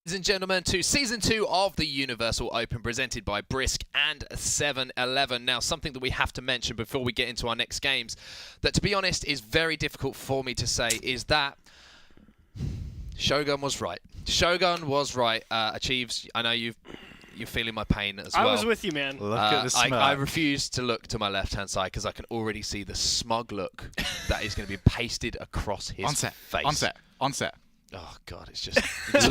Ladies and gentlemen, to Season 2 of the Universal Open, presented by Brisk and 7-Eleven. Now, something that we have to mention before we get into our next games, that to be honest is very difficult for me to say, is that Shogun was right. Shogun was right. Achieves, I know you're feeling my pain as well. I was with you, man. Look at the smirk. I refuse to look to my left-hand side because I can already see the smug look that is going to be pasted across his face. On set. Oh, God, it's just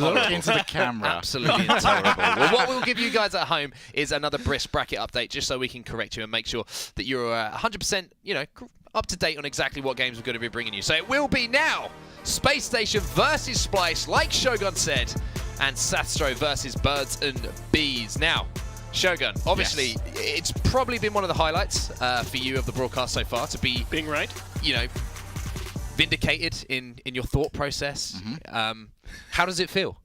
Look into the camera. Absolutely intolerable. Well, what we'll give you guys at home is another Brisk bracket update, just so we can correct you and make sure that you're 100%, up to date on exactly what games we're going to be bringing you. So it will be now Spacestation versus Splyce, like Shogun said, and Sathstro versus Birds and Bees. Now, Shogun, obviously, It's probably been one of the highlights for you of the broadcast so far to be being right. Vindicated in your thought process. How does it feel?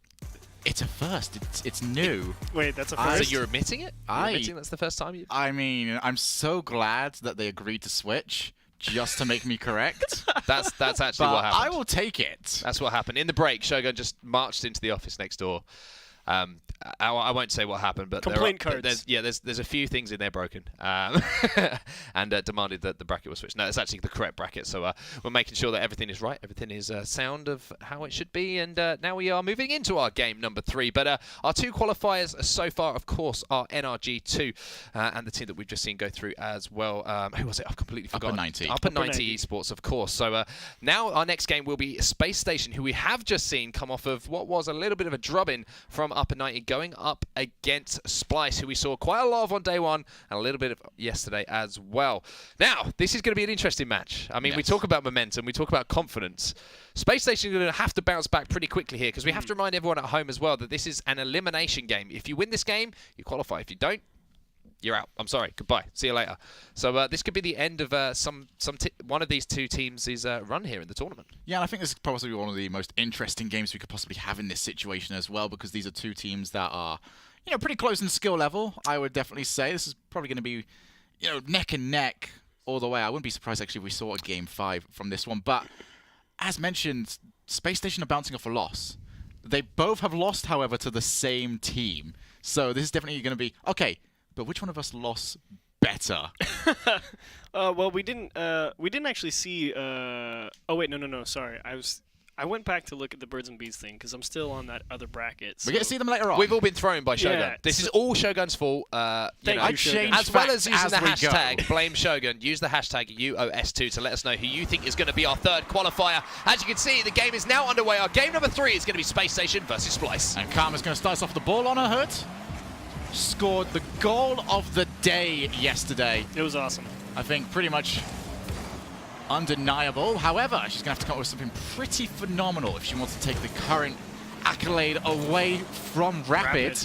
It's a first. It's new. Wait, that's a first? So you're admitting it? You're admitting that's the first time you... I mean, I'm so glad that they agreed to switch just to make me correct. That's actually what happened. I will take it. That's what happened. In the break, Shogun just marched into the office next door. I won't say what happened, but there's a few things in there broken, and demanded that the bracket was switched. No, it's actually the correct bracket, so we're making sure that everything is right, everything is sound of how it should be, and now we are moving into our game number 3. But our 2 qualifiers so far, of course, are NRG2 and the team that we've just seen go through as well. Who was it? I've completely forgotten. Upper 90 Esports, of course. So now our next game will be Spacestation, who we have just seen come off of what was a little bit of a drubbing from Upper 90, going up against Splyce, who we saw quite a lot of on day 1 and a little bit of yesterday as well. Now, this is going to be an interesting match. I mean, we talk about momentum, we talk about confidence. Spacestation is going to have to bounce back pretty quickly here, because we have to remind everyone at home as well that this is an elimination game. If you win this game, you qualify. If you don't, you're out. I'm sorry. Goodbye. See you later. So this could be the end of one of these two teams' run here in the tournament. Yeah, and I think this is probably one of the most interesting games we could possibly have in this situation as well, because these are 2 teams that are, pretty close in skill level. I would definitely say this is probably going to be, neck and neck all the way. I wouldn't be surprised actually if we saw a game 5 from this one. But as mentioned, Spacestation are bouncing off a loss. They both have lost, however, to the same team. So this is definitely going to be okay. But which one of us lost better? Well, we didn't actually see. Oh wait, no. Sorry, I went back to look at the Birds and Bees thing because I'm still on that other bracket. So. We're going to see them later on. We've all been thrown by Shogun. Yeah, this is all Shogun's fault. Thank you, Shogun. As well as using the hashtag Blame Shogun, use the hashtag UOS2 to let us know who you think is going to be our 3rd qualifier. As you can see, the game is now underway. Our game number 3 is going to be Space Station versus Splyce. And Karma's going to start us off the ball on her hood. Scored the goal of the day yesterday. It was awesome. I think pretty much undeniable. However, she's going to have to come up with something pretty phenomenal if she wants to take the current accolade away from Rapid.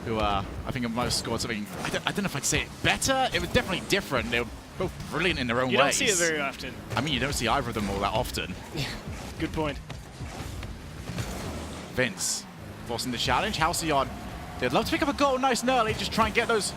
Who I think might have scored something, I don't know if I'd say it better. It was definitely different. They were both brilliant in their own ways. You don't see it very often. I mean, you don't see either of them all that often. Yeah, good point. Vince forcing the challenge. Halcyon. They'd love to pick up a goal nice and early, just try and get those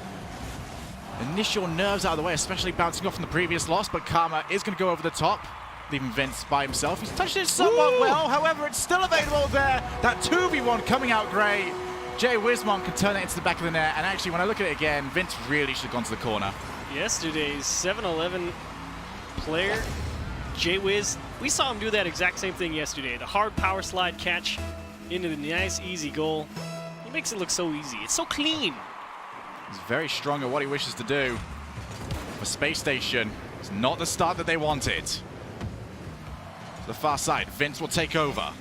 initial nerves out of the way, especially bouncing off from the previous loss, but Karma is going to go over the top, leaving Vince by himself. He's touched it somewhat well, however, it's still available there. That 2v1 coming out great. Jay Wismont can turn it into the back of the net, and actually, when I look at it again, Vince really should have gone to the corner. Yesterday's 7-11 player, Jay Wiz, we saw him do that exact same thing yesterday. The hard power slide catch into the nice, easy goal. Makes it look so easy. It's so clean. He's very strong at what he wishes to do. For Space Station, it's not the start that they wanted. To the far side, Vince will take over.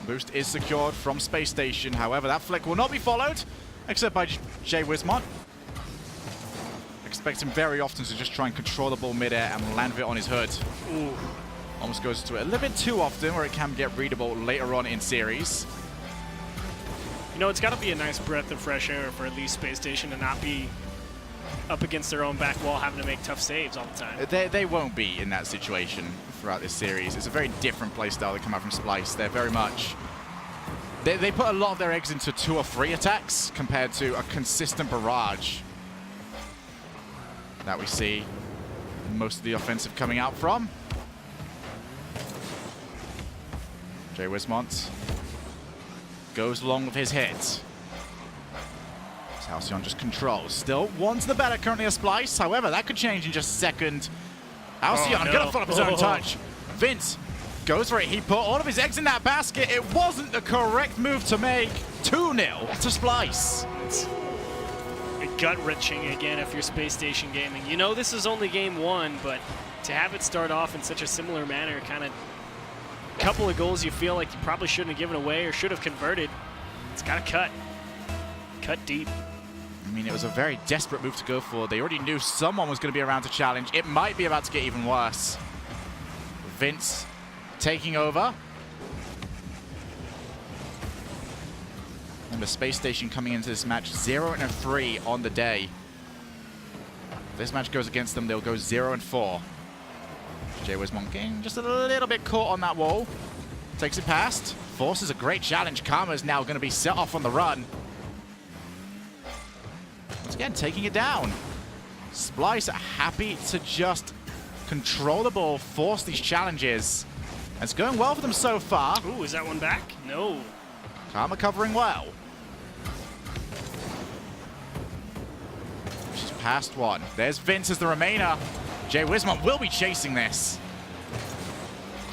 Boost is secured from Space Station. However, that flick will not be followed, except by Jay Wismont. Expect him very often to just try and control the ball midair and land it on his hood. Ooh. Almost goes to it a little bit too often, where it can get readable later on in series. It's got to be a nice breath of fresh air for at least Space Station to not be up against their own back wall having to make tough saves all the time. They won't be in that situation throughout this series. It's a very different playstyle that come out from Splyce. They're very much... They put a lot of their eggs into 2 or 3 attacks compared to a consistent barrage that we see most of the offensive coming out from. Jay Wismont goes along with his hit. Halcyon just controls. Still one's the better currently a Splyce. However, that could change in just a second. Halcyon gonna follow up his own touch. Vince goes for it. He put all of his eggs in that basket. It wasn't the correct move to make. 2-0 to Splyce. It's gut-wrenching again if you're Space Station Gaming. You know this is only game 1, but to have it start off in such a similar manner, kind of a couple of goals you feel like you probably shouldn't have given away or should have converted. It's got to cut. Cut deep. I mean, it was a very desperate move to go for. They already knew someone was going to be around to challenge. It might be about to get even worse. Vince taking over. And the Space Station coming into this match 0-3 on the day. If this match goes against them, they'll go 0-4. Wismont getting just a little bit caught on that wall. Takes it past. Forces a great challenge. Karma's now going to be set off on the run. Once again, taking it down. Splyce happy to just control the ball, force these challenges. And it's going well for them so far. Ooh, is that one back? No. Karma covering well. She's past one. There's Vince as the remainder. Wismont will be chasing this.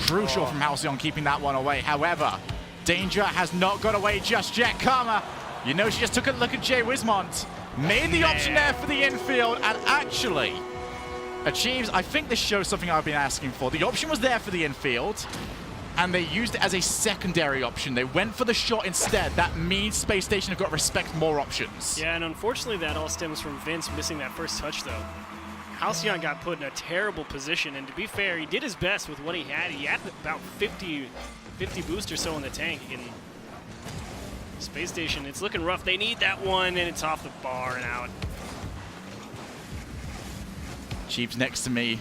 Crucial from Halcyon keeping that one away. However, danger has not got away just yet. Karma, you know, she just took a look at Wismont. Made the option there for the infield and actually achieves, I think this shows something I've been asking for. The option was there for the infield and they used it as a secondary option. They went for the shot instead. That means Space Station have got to respect more options. Yeah, and unfortunately that all stems from Vince missing that first touch though. Halcyon got put in a terrible position, and to be fair, he did his best with what he had. He had about 50 boost or so in the tank. He can Space Station, it's looking rough. They need that one, and it's off the bar and out. Chief's next to me.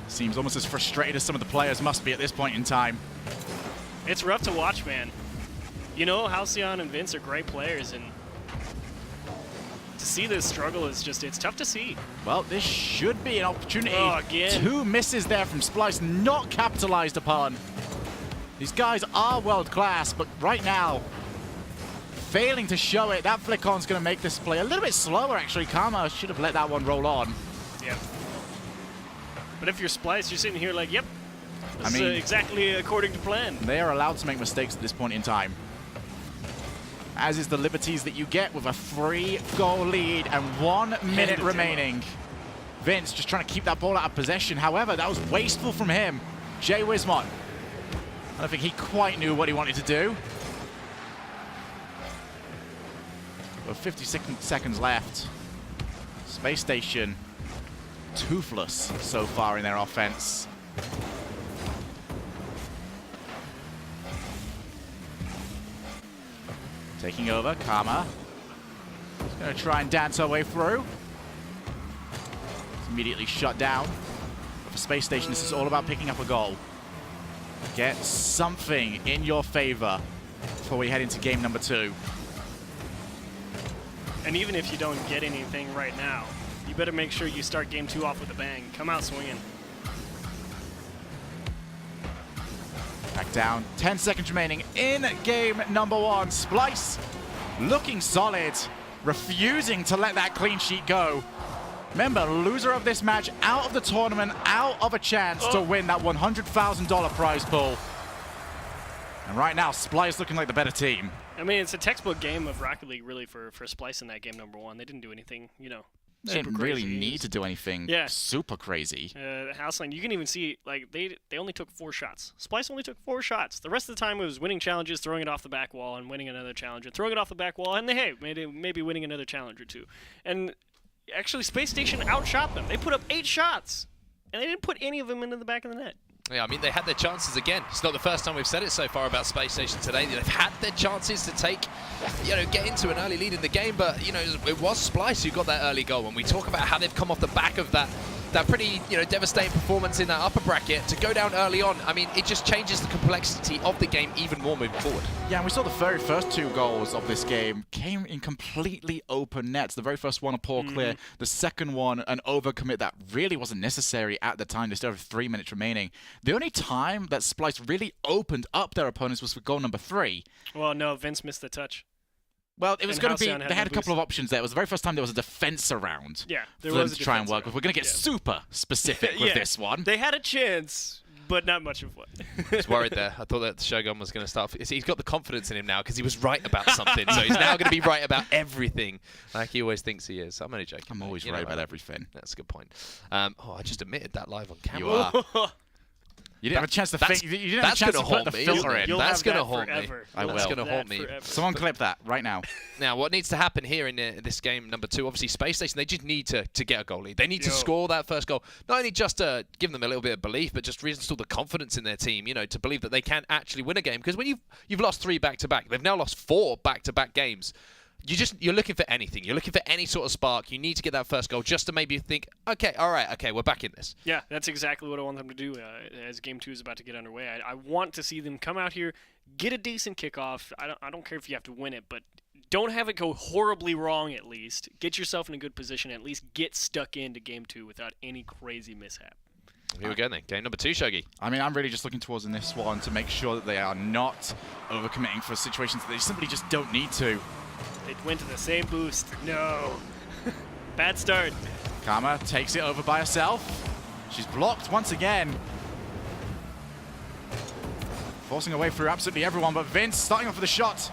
Seems almost as frustrated as some of the players must be at this point in time. It's rough to watch, man. You know, Halcyon and Vince are great players, and to see this struggle is just, it's tough to see. Well, this should be an opportunity. Oh, again. 2 misses there from Splyce, not capitalized upon. These guys are world class, but right now, failing to show it. That flick-on's going to make this play a little bit slower, actually. Karma should have let that one roll on. Yep. But if you're Splyce, you're sitting here like, yep, this I mean, is exactly according to plan. They are allowed to make mistakes at this point in time. As is the liberties that you get with a 3-goal lead and 1 minute remaining. Vince just trying to keep that ball out of possession. However, that was wasteful from him. Wismont, I don't think he quite knew what he wanted to do. With 50 seconds left. Space Station, toothless so far in their offense. Taking over, Karma. He's going to try and dance her way through. It's immediately shut down. But for Space Station, this is all about picking up a goal. Get something in your favor before we head into game number 2. And even if you don't get anything right now, you better make sure you start game 2 off with a bang. Come out swinging. Back down. 10 seconds remaining in game number 1. Splyce looking solid, refusing to let that clean sheet go. Remember, loser of this match out of the tournament, out of a chance to win that $100,000 prize pool. And right now, Splyce looking like the better team. I mean, it's a textbook game of Rocket League, really, for Splyce in that game number 1. They didn't do anything, you know, They super didn't really crazy. need to do anything super crazy. Houseline, you can even see, like, they only took 4 shots. Splyce only took 4 shots. The rest of the time it was winning challenges, throwing it off the back wall, and winning another challenge, and throwing it off the back wall, and hey, maybe winning another challenge or 2. And actually, Space Station outshot them. They put up 8 shots, and they didn't put any of them into the back of the net. Yeah, I mean, they had their chances again. It's not the first time we've said it so far about Space Station today. They've had their chances to take, get into an early lead in the game, but, it was Splyce who got that early goal. When we talk about how they've come off the back of that that pretty, devastating performance in that upper bracket to go down early on. I mean, it just changes the complexity of the game even more moving forward. Yeah, and we saw the very first 2 goals of this game came in completely open nets. The very first one, a poor clear. The second one, an overcommit that really wasn't necessary at the time. They still have 3 minutes remaining. The only time that Splyce really opened up their opponents was for goal number 3. Well, no, Vince missed the touch. Well, it was going to be. Halcyon They had a couple boost. of options there. It was the very first time there was a defense around. Yeah, there for them was a to try and defense work around. with. We're going to get super specific with this one. They had a chance, but not much of one. I was worried there. I thought that Shogun was going to start. He's got the confidence in him now because he was right about something. So he's now going to be right about everything, like he always thinks he is. I'm only joking. I'm always mate. right about everything. That's a good point. I just admitted that live on camera. You are. You didn't have a chance to think. You didn't have a chance to put the filter in. That's going to haunt me. I will. That's going to haunt me. Someone clip that right now. Now, what needs to happen here in this game, number 2, obviously Space Station, they just need to get a goal lead. They need to score that first goal. Not only just to give them a little bit of belief, but just reinstall the confidence in their team, to believe that they can actually win a game. Because when you've lost 3 back-to-back, they've now lost 4 back-to-back games. You're looking for anything. You're looking for any sort of spark. You need to get that first goal just to maybe think, okay, all right, okay, we're back in this. Yeah, that's exactly what I want them to do as Game 2 is about to get underway. I want to see them come out here, get a decent kickoff. I don't care if you have to win it, but don't have it go horribly wrong at least. Get yourself in a good position, at least get stuck into Game 2 without any crazy mishap. Here we go then. Game number 2, Shogi. I mean, I'm really just looking towards in this one to make sure that they are not overcommitting for situations that they simply just don't need to. They went to the same boost. No. Bad start. Karma takes it over by herself. She's blocked once again. Forcing her way through absolutely everyone, but Vince starting off with a shot.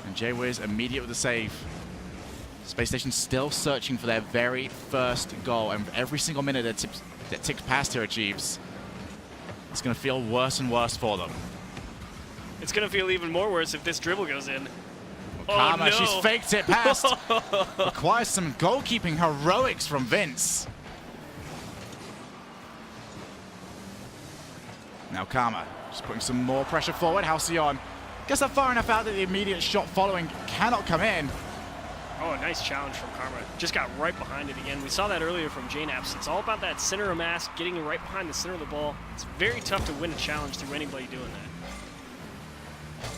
And J-Wiz immediate with the save. Space Station still searching for their very first goal, and every single minute that ticks past here at Jeeves, it's going to feel worse and worse for them. It's going to feel even more worse if this dribble goes in. Karma, oh, no. she's faked it past. Requires some goalkeeping heroics from Vince. Now Karma, just putting some more pressure forward. Halcyon gets that far enough out that the immediate shot following cannot come in. Oh, a nice challenge from Karma. Just got right behind it again. We saw that earlier from JNaps. It's all about that center of mass, getting right behind the center of the ball. It's very tough to win a challenge through anybody doing that.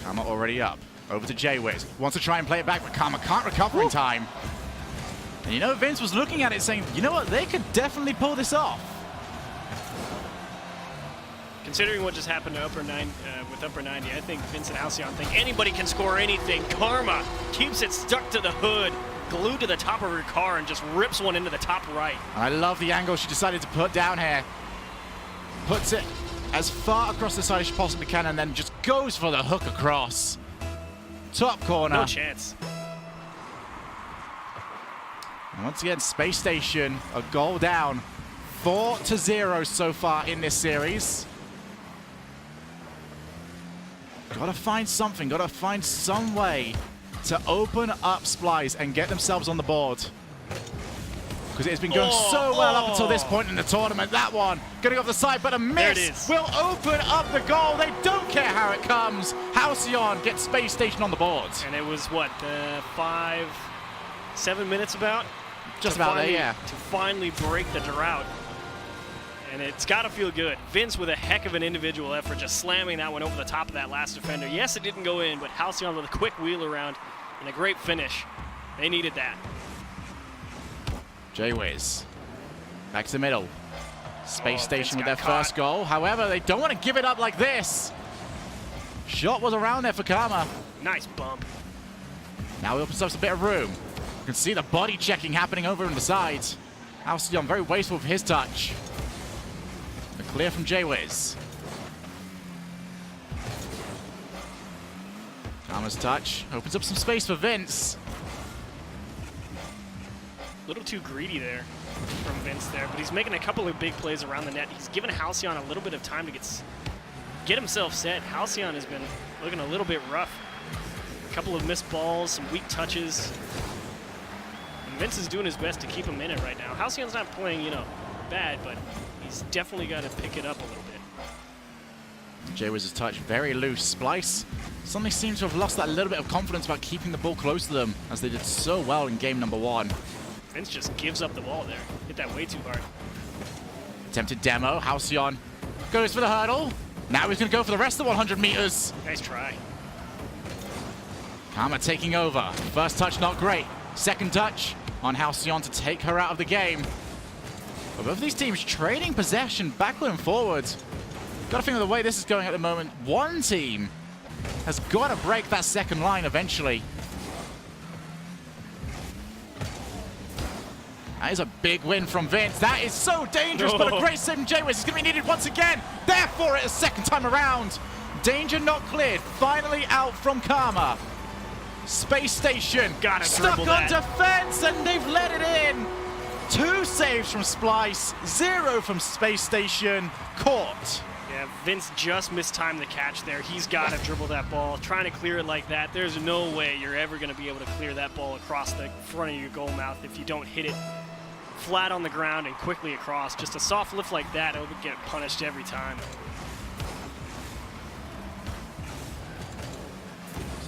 Karma already up. Over to J-Wiz. Wants to try and play it back, but Karma can't recover in time. And Vince was looking at it saying, you know what, they could definitely pull this off. Considering what just happened to with Upper 90, I think Vince and Halcyon think anybody can score anything. Karma keeps it stuck to the hood, glued to the top of her car, and just rips one into the top right. And I love the angle she decided to put down here. Puts it as far across the side as she possibly can, and then just goes for the hook across. Top corner. No chance. And once again, Space Station, a goal down. 4-0 so far in this series. Gotta find something, gotta find some way to open up Splyce and get themselves on the board. Because it has been going so well up until this point in the tournament. That one, getting off the side, but a miss will open up the goal. They don't care how it comes. Halcyon gets Space Station on the board. And it was, what, 7 minutes about? Just about there, yeah. To finally break the drought. And it's got to feel good. Vince with a heck of an individual effort, just slamming that one over the top of that last defender. Yes, it didn't go in, but Halcyon with a quick wheel around and a great finish. They needed that. J-Wiz. Back to the middle. Space Station with their caught. first goal. However, they don't want to give it up like this. Shot was around there for Karma. Nice bump. Now he opens up a bit of room. You can see the body checking happening over on the sides. Halcyon very wasteful for his touch. The clear from J-Wiz. Karma's touch opens up some space for Vince. A little too greedy there from Vince there, but he's making a couple of big plays around the net. He's given Halcyon a little bit of time to get himself set. Halcyon has been looking a little bit rough. A couple of missed balls, some weak touches. And Vince is doing his best to keep him in it right now. Halcyon's not playing, bad, but he's definitely got to pick it up a little bit. J-Wiz's touch very loose. Splyce suddenly seems to have lost that little bit of confidence about keeping the ball close to them, as they did so well in game number 1. Vince just gives up the ball there. Hit that way too hard. Attempted demo. Halcyon goes for the hurdle. Now he's going to go for the rest of the 100 meters. Nice try. Karma taking over. First touch, not great. Second touch on Halcyon to take her out of the game. But both of these teams trading possession backward and forwards. Got to think of the way this is going at the moment. One team has got to break that second line eventually. That is a big win from Vince. That is so dangerous, but a great save from Jaywiz is going to be needed once again. There for it a second time around. Danger not cleared. Finally out from Karma. Space Station stuck on defense, and they've let it in. 2 saves from Splyce, 0 from Space Station. Caught. Yeah, Vince just mistimed the catch there. He's got to dribble that ball. Trying to clear it like that, there's no way you're ever going to be able to clear that ball across the front of your goal mouth if you don't hit it flat on the ground and quickly across. Just a soft lift like that, it'll get punished every time.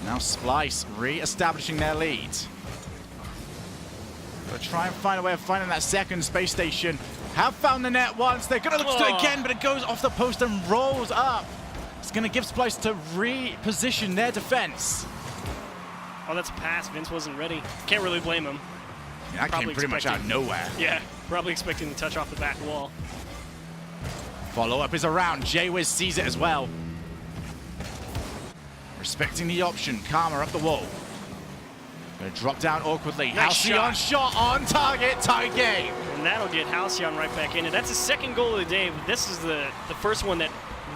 Now Splyce re-establishing their lead. Gonna try and find a way of finding that second. Space Station have found the net once. They're gonna look to do it again, but it goes off the post and rolls up. It's gonna give Splyce to reposition their defense. Oh, that's a pass. Vince wasn't ready. Can't really blame him. Yeah, that came pretty much out of nowhere. Yeah, probably expecting the touch off the back wall. Follow-up is around. Jaywiz sees it as well. Respecting the option. Karma up the wall. Gonna drop down awkwardly. Nice Halcyon shot on target. Tie game. And that'll get Halcyon right back in. And that's his second goal of the day. But this is the first one that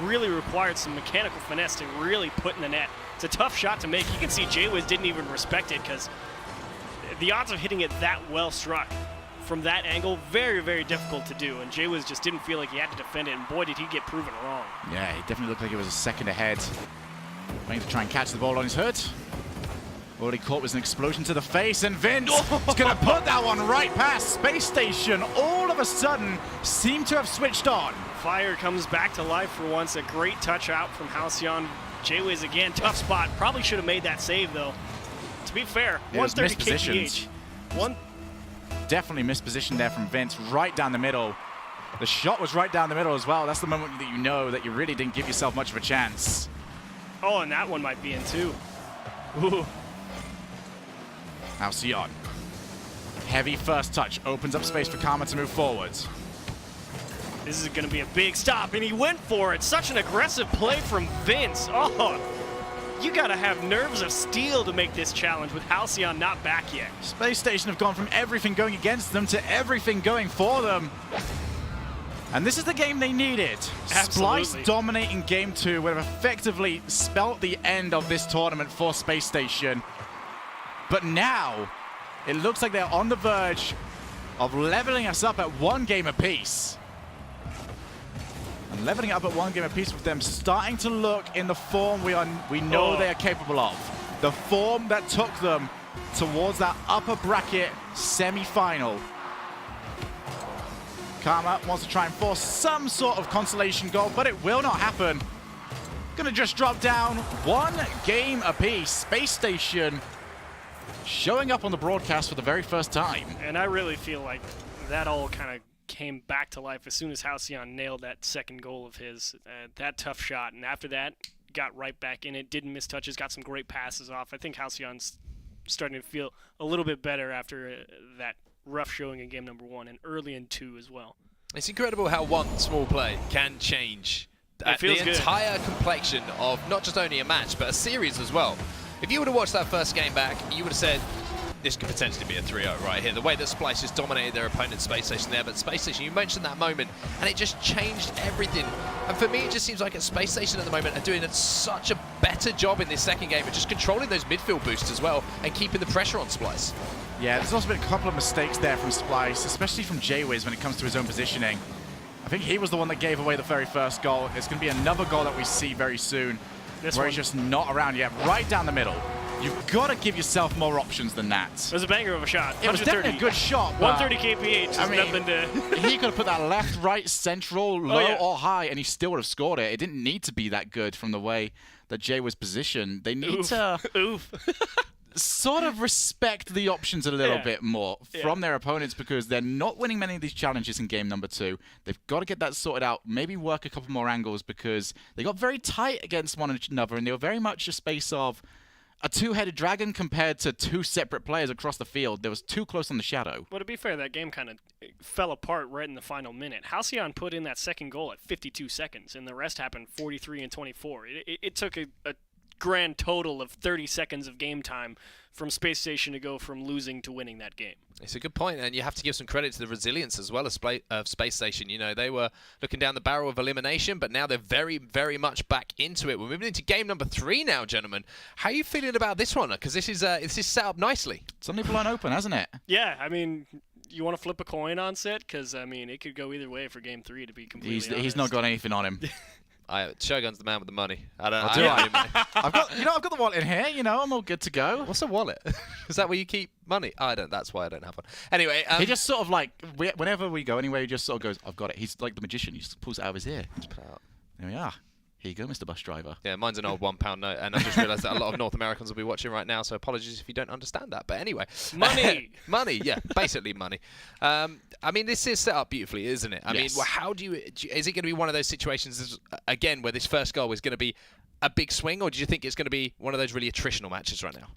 really required some mechanical finesse to really put in the net. It's a tough shot to make. You can see Jaywiz didn't even respect it because the odds of hitting it that well struck from that angle, very, very difficult to do. And Jaywiz just didn't feel like he had to defend it. And boy, did he get proven wrong. Yeah, he definitely looked like he was a second ahead. Waiting to try and catch the ball on his hood. Already caught was an explosion to the face, and Vince is going to put that one right past. Space Station all of a sudden seem to have switched on. Fire comes back to life for once. A great touch out from Halcyon. Jaywiz again, tough spot. Probably should have made that save though. To be fair, 130 kph. Definitely mispositioned there from Vince, right down the middle. The shot was right down the middle as well. That's the moment that you know that you really didn't give yourself much of a chance. Oh, and that one might be in too. Ooh. Halcyon. Heavy first touch opens up space for Karma to move forwards. This is going to be a big stop, and he went for it. Such an aggressive play from Vince. Oh, you got to have nerves of steel to make this challenge with Halcyon not back yet. Space Station have gone from everything going against them to everything going for them. And this is the game they needed. Absolutely. Splyce dominating game 2 would have effectively spelt the end of this tournament for Space Station. But now, it looks like they're on the verge of leveling us up at 1 game apiece. And leveling up at 1 game apiece with them starting to look in the form we know they are capable of. The form that took them towards that upper bracket semi-final. Karma wants to try and force some sort of consolation goal, but it will not happen. Gonna just drop down 1 game apiece. Space Station showing up on the broadcast for the very first time. And I really feel like that all kind of came back to life as soon as Halcyon nailed that second goal of his. That tough shot, and after that, got right back in it, didn't miss touches, got some great passes off. I think Halcyon's starting to feel a little bit better after that rough showing in game number 1 and early in 2 as well. It's incredible how one small play can change the entire complexion of not just only a match, but a series as well. If you would have watched that first game back, you would have said, this could potentially be a 3-0 right here. The way that Splyce just dominated their opponent's Space Station there, but Space Station, you mentioned that moment, and it just changed everything. And for me, it just seems like at Space Station at the moment are doing such a better job in this second game of just controlling those midfield boosts as well and keeping the pressure on Splyce. Yeah, there's also been a couple of mistakes there from Splyce, especially from Jaywiz when it comes to his own positioning. I think he was the one that gave away the very first goal. It's going to be another goal that we see very soon, where he's just not around yet, right down the middle. You've got to give yourself more options than that. It was a banger of a shot. It was definitely a good shot. 130 kph. I mean, nothing to... he could have put that left, right, central, low or high, and he still would have scored it. It didn't need to be that good from the way that Jay was positioned. They need to... Oof. sort of respect the options a little bit more from their opponents because they're not winning many of these challenges in game number 2. They've got to get that sorted out, maybe work a couple more angles because they got very tight against one another and they were very much a space of a two-headed dragon compared to two separate players across the field. There was too close on the shadow. Well, to be fair, that game kind of fell apart right in the final minute. Halcyon put in that second goal at 52 seconds, and the rest happened 43 and 24. It took a grand total of 30 seconds of game time from Space Station to go from losing to winning that game. It's a good point, and you have to give some credit to the resilience as well of Space Station. You know, they were looking down the barrel of elimination, but now they're very, very much back into it. We're moving into game number 3 now, gentlemen. How are you feeling about this one? Because this is set up nicely. Suddenly blown open, hasn't it? Yeah, I mean, you want to flip a coin on Set? Because, I mean, it could go either way for game 3, to be completely honest. He's not got anything on him. Shogun's the man with the money. I don't do know. I've got the wallet in here. You know, I'm all good to go. What's a wallet? Is that where you keep money? I don't. That's why I don't have one. Anyway, he just sort of like whenever we go anywhere, he just sort of goes, "I've got it." He's like the magician. He just pulls it out of his ear. Just put it out. There we are. Here you go, Mr. Bus Driver. Yeah, mine's an old £1 note, and I just realised that a lot of North Americans will be watching right now, so apologies if you don't understand that. But anyway. Money! Money, yeah, basically money. I mean, this is set up beautifully, isn't it? I mean, well, how do you... Is it going to be one of those situations, again, where this first goal is going to be a big swing, or do you think it's going to be one of those really attritional matches right now?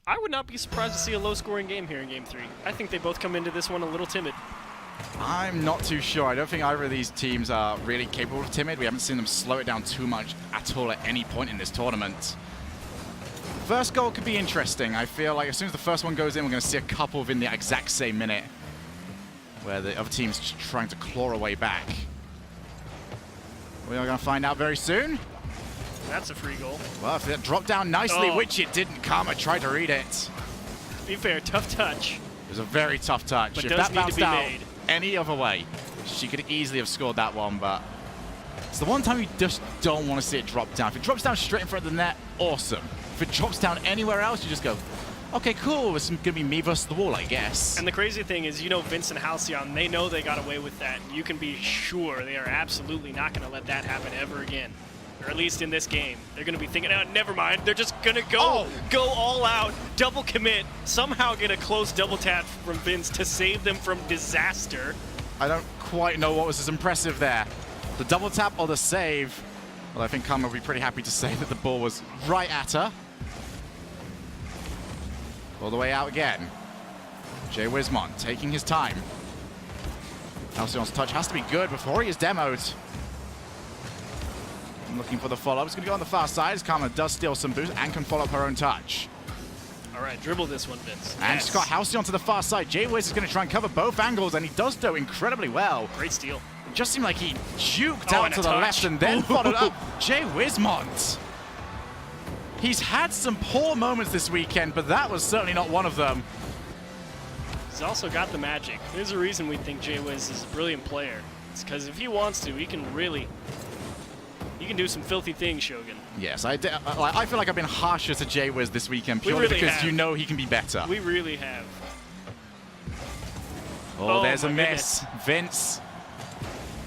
I would not be surprised to see a low-scoring game here in Game 3. I think they both come into this one a little timid. I'm not too sure. I don't think either of these teams are really capable of timid. We haven't seen them slow it down too much at all at any point in this tournament. First goal could be interesting. I feel like as soon as the first one goes in, we're going to see a couple within the exact same minute where the other team's just trying to claw away back. We are going to find out very soon. That's a free goal. Well, if that dropped down nicely, which it didn't, Karma tried to read it. To be fair, tough touch. It was a very tough touch. But if does that need bounced to be out made. any other way, she could easily have scored that one, but it's the one time you just don't want to see it drop down. If it drops down straight in front of the net, awesome. If it drops down anywhere else, you just go, okay, cool, it's going to be me versus the wall, I guess. And the crazy thing is, you know, Vince and Halcyon, they know they got away with that. You can be sure they are absolutely not going to let that happen ever again. Or at least in this game. They're going to be thinking, oh, never mind. They're just going to go all out, double commit, somehow get a close double tap from Vince to save them from disaster. I don't quite know what was as impressive there. The double tap or the save. Well, I think Karma will be pretty happy to say that the ball was right at her. All the way out again. Jay Wismont taking his time. Halcyon's touch has to be good before he is demoed. Looking for the follow-up. It's going to go on the far side as Karma does steal some boost and can follow up her own touch. All right, dribble this one, Vince. And she's got Halcyon to the far side. Jay Wiz is going to try and cover both angles, and he does so incredibly well. Great steal. It just seemed like he juked out to the left and then followed up. Jay Wismont. He's had some poor moments this weekend, but that was certainly not one of them. He's also got the magic. There's a reason we think Jay Wiz is a brilliant player. It's because if he wants to, he can really... You can do some filthy things, Shogun. Yes, I feel like I've been harsher to Jay Wiz this weekend purely because you know he can be better. We really have. Oh, there's a miss. Vince.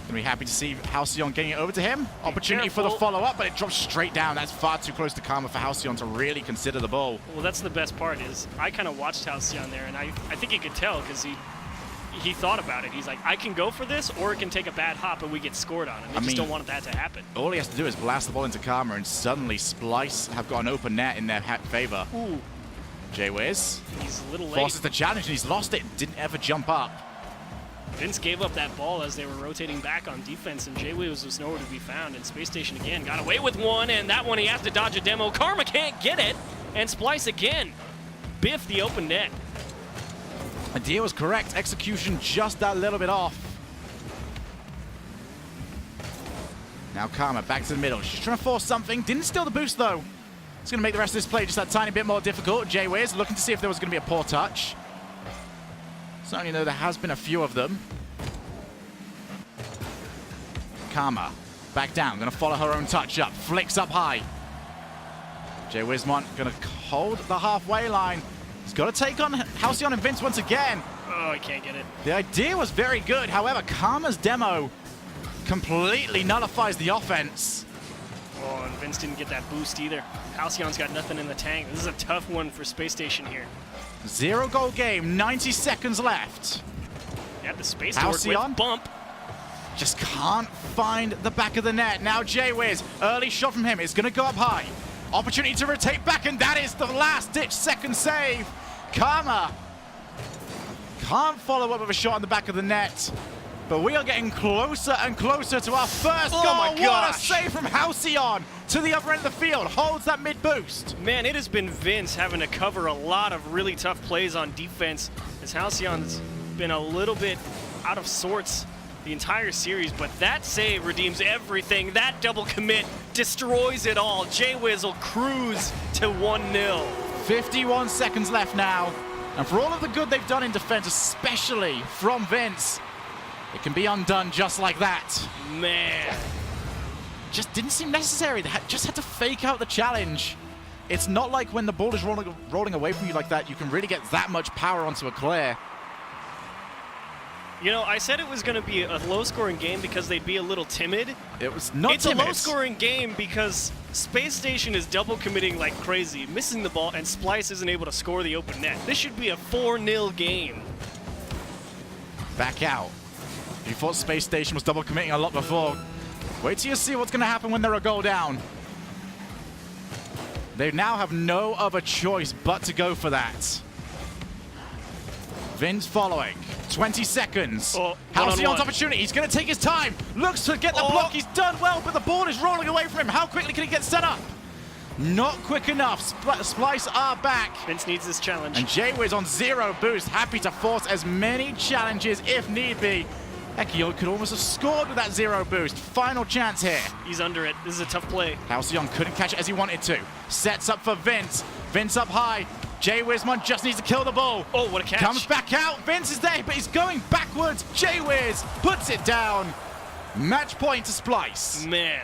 Gonna be happy to see Halcyon getting it over to him. Opportunity for the follow-up, but it drops straight down. That's far too close to Karma for Halcyon to really consider the ball. Well, that's the best part is I kind of watched Halcyon there, and I think he could tell because he thought about it. He's like, I can go for this, or it can take a bad hop and we get scored on. And they just don't want that to happen. All he has to do is blast the ball into Karma, and suddenly Splyce have got an open net in their favor. Ooh. Jay Wiz. He's a little late. Forces the challenge, and he's lost it. Didn't ever jump up. Vince gave up that ball as they were rotating back on defense, and Jay Wiz was nowhere to be found. And Space Station again got away with one, and that one he has to dodge a demo. Karma can't get it, and Splyce again. Biff the open net. Idea was correct. Execution just that little bit off. Now Karma back to the middle. She's trying to force something. Didn't steal the boost, though. It's going to make the rest of this play just that tiny bit more difficult. Jay Wiz looking to see if there was going to be a poor touch. Certainly know there has been a few of them. Karma back down. Going to follow her own touch up. Flicks up high. Jay Wismont going to hold the halfway line. He's got to take on Halcyon and Vince once again. Oh, I can't get it. The idea was very good. However, Karma's demo completely nullifies the offense. Oh, and Vince didn't get that boost either. Halcyon's got nothing in the tank. This is a tough one for Spacestation here. 0-goal game, 90 seconds left. Yeah, the space to work with. Bump. Just can't find the back of the net. Now Jaywiz, early shot from him. It's going to go up high. Opportunity to rotate back, and that is the last-ditch second save. Karma can't follow up with a shot on the back of the net. But we are getting closer and closer to our first goal. My gosh. What a save from Halcyon to the other end of the field. Holds that mid-boost. Man, it has been Vince having to cover a lot of really tough plays on defense, as Halcyon's been a little bit out of sorts the entire series, but that save redeems everything. That double commit destroys it all. Jaywiz will cruise to 1-0. 51 seconds left now. And for all of the good they've done in defense, especially from Vince, it can be undone just like that. Man. Just didn't seem necessary. They just had to fake out the challenge. It's not like when the ball is rolling away from you like that, you can really get that much power onto a clear. You know, I said it was going to be a low-scoring game because they'd be a little timid. It was not timid. It's a low-scoring game because Space Station is double committing like crazy, missing the ball, and Splyce isn't able to score the open net. This should be a 4-0 game. Back out. You thought Space Station was double committing a lot before. Wait till you see what's going to happen when they're a goal down. They now have no other choice but to go for that. Vince following. 20 seconds. Halcyon's opportunity. He's going to take his time. Looks to get the block. He's done well, but the ball is rolling away from him. How quickly can he get set up? Not quick enough. Splyce are back. Vince needs this challenge. And Jaywiz on 0 boost. Happy to force as many challenges if need be. Ekio could almost have scored with that 0 boost. Final chance here. He's under it. This is a tough play. Halcyon couldn't catch it as he wanted to. Sets up for Vince. Vince up high. Jaywiz just needs to kill the ball. Oh, what a catch. Comes back out. Vince is there, but he's going backwards. Jaywiz puts it down. Match point to Splyce. Man,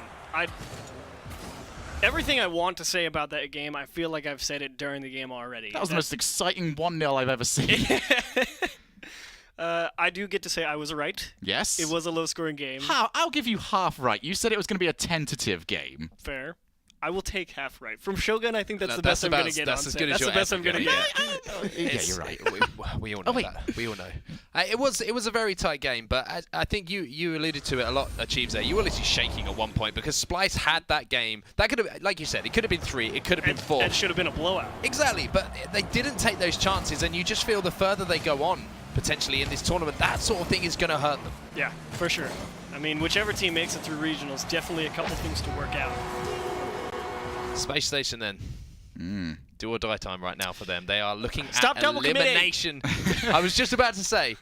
everything I want to say about that game, I feel like I've said it during the game already. That was the most exciting 1-0 I've ever seen. I do get to say I was right. Yes. It was a low-scoring game. I'll give you half right. You said it was going to be a tentative game. Fair. I will take half right. From Shogun, I think that's the best I'm going to get. That's as good as the best I'm going to get. Yeah, you're right. We all know that. We all know. It was a very tight game, but I think you alluded to it a lot, Achieves there. You were literally shaking at one point because Splyce had that game. That could have, like you said, it could have been 3, it could have been 4. It should have been a blowout. Exactly, but they didn't take those chances, and you just feel the further they go on, potentially in this tournament, that sort of thing is going to hurt them. Yeah, for sure. I mean, whichever team makes it through regionals, definitely a couple things to work out. Space Station then. Do or die time right now for them. They are looking stop at double elimination. I was just about to say,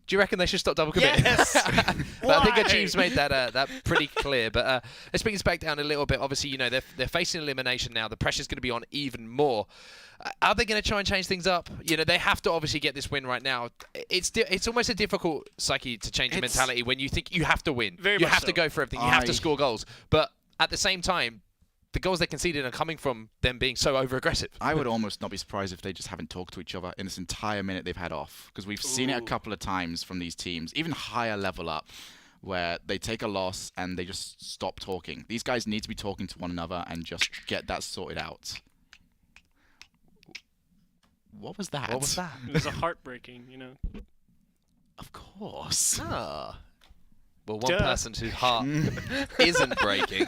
do you reckon they should stop double committing? Yes. But I think Achieves made that pretty clear. But let's bring this back down a little bit. Obviously, you know, they're facing elimination now. The pressure's going to be on even more. Are they going to try and change things up? You know, they have to obviously get this win right now. It's almost a difficult psyche to change your mentality when you think you have to win. You have to go for everything. You have to score goals. But at the same time, the goals they conceded are coming from them being so over-aggressive. I would almost not be surprised if they just haven't talked to each other in this entire minute they've had off. Because we've seen it a couple of times from these teams, even higher level up, where they take a loss and they just stop talking. These guys need to be talking to one another and just get that sorted out. What was that? What was that? It was a heartbreaking, you know. Of course. Ah. Well, one person whose heart isn't breaking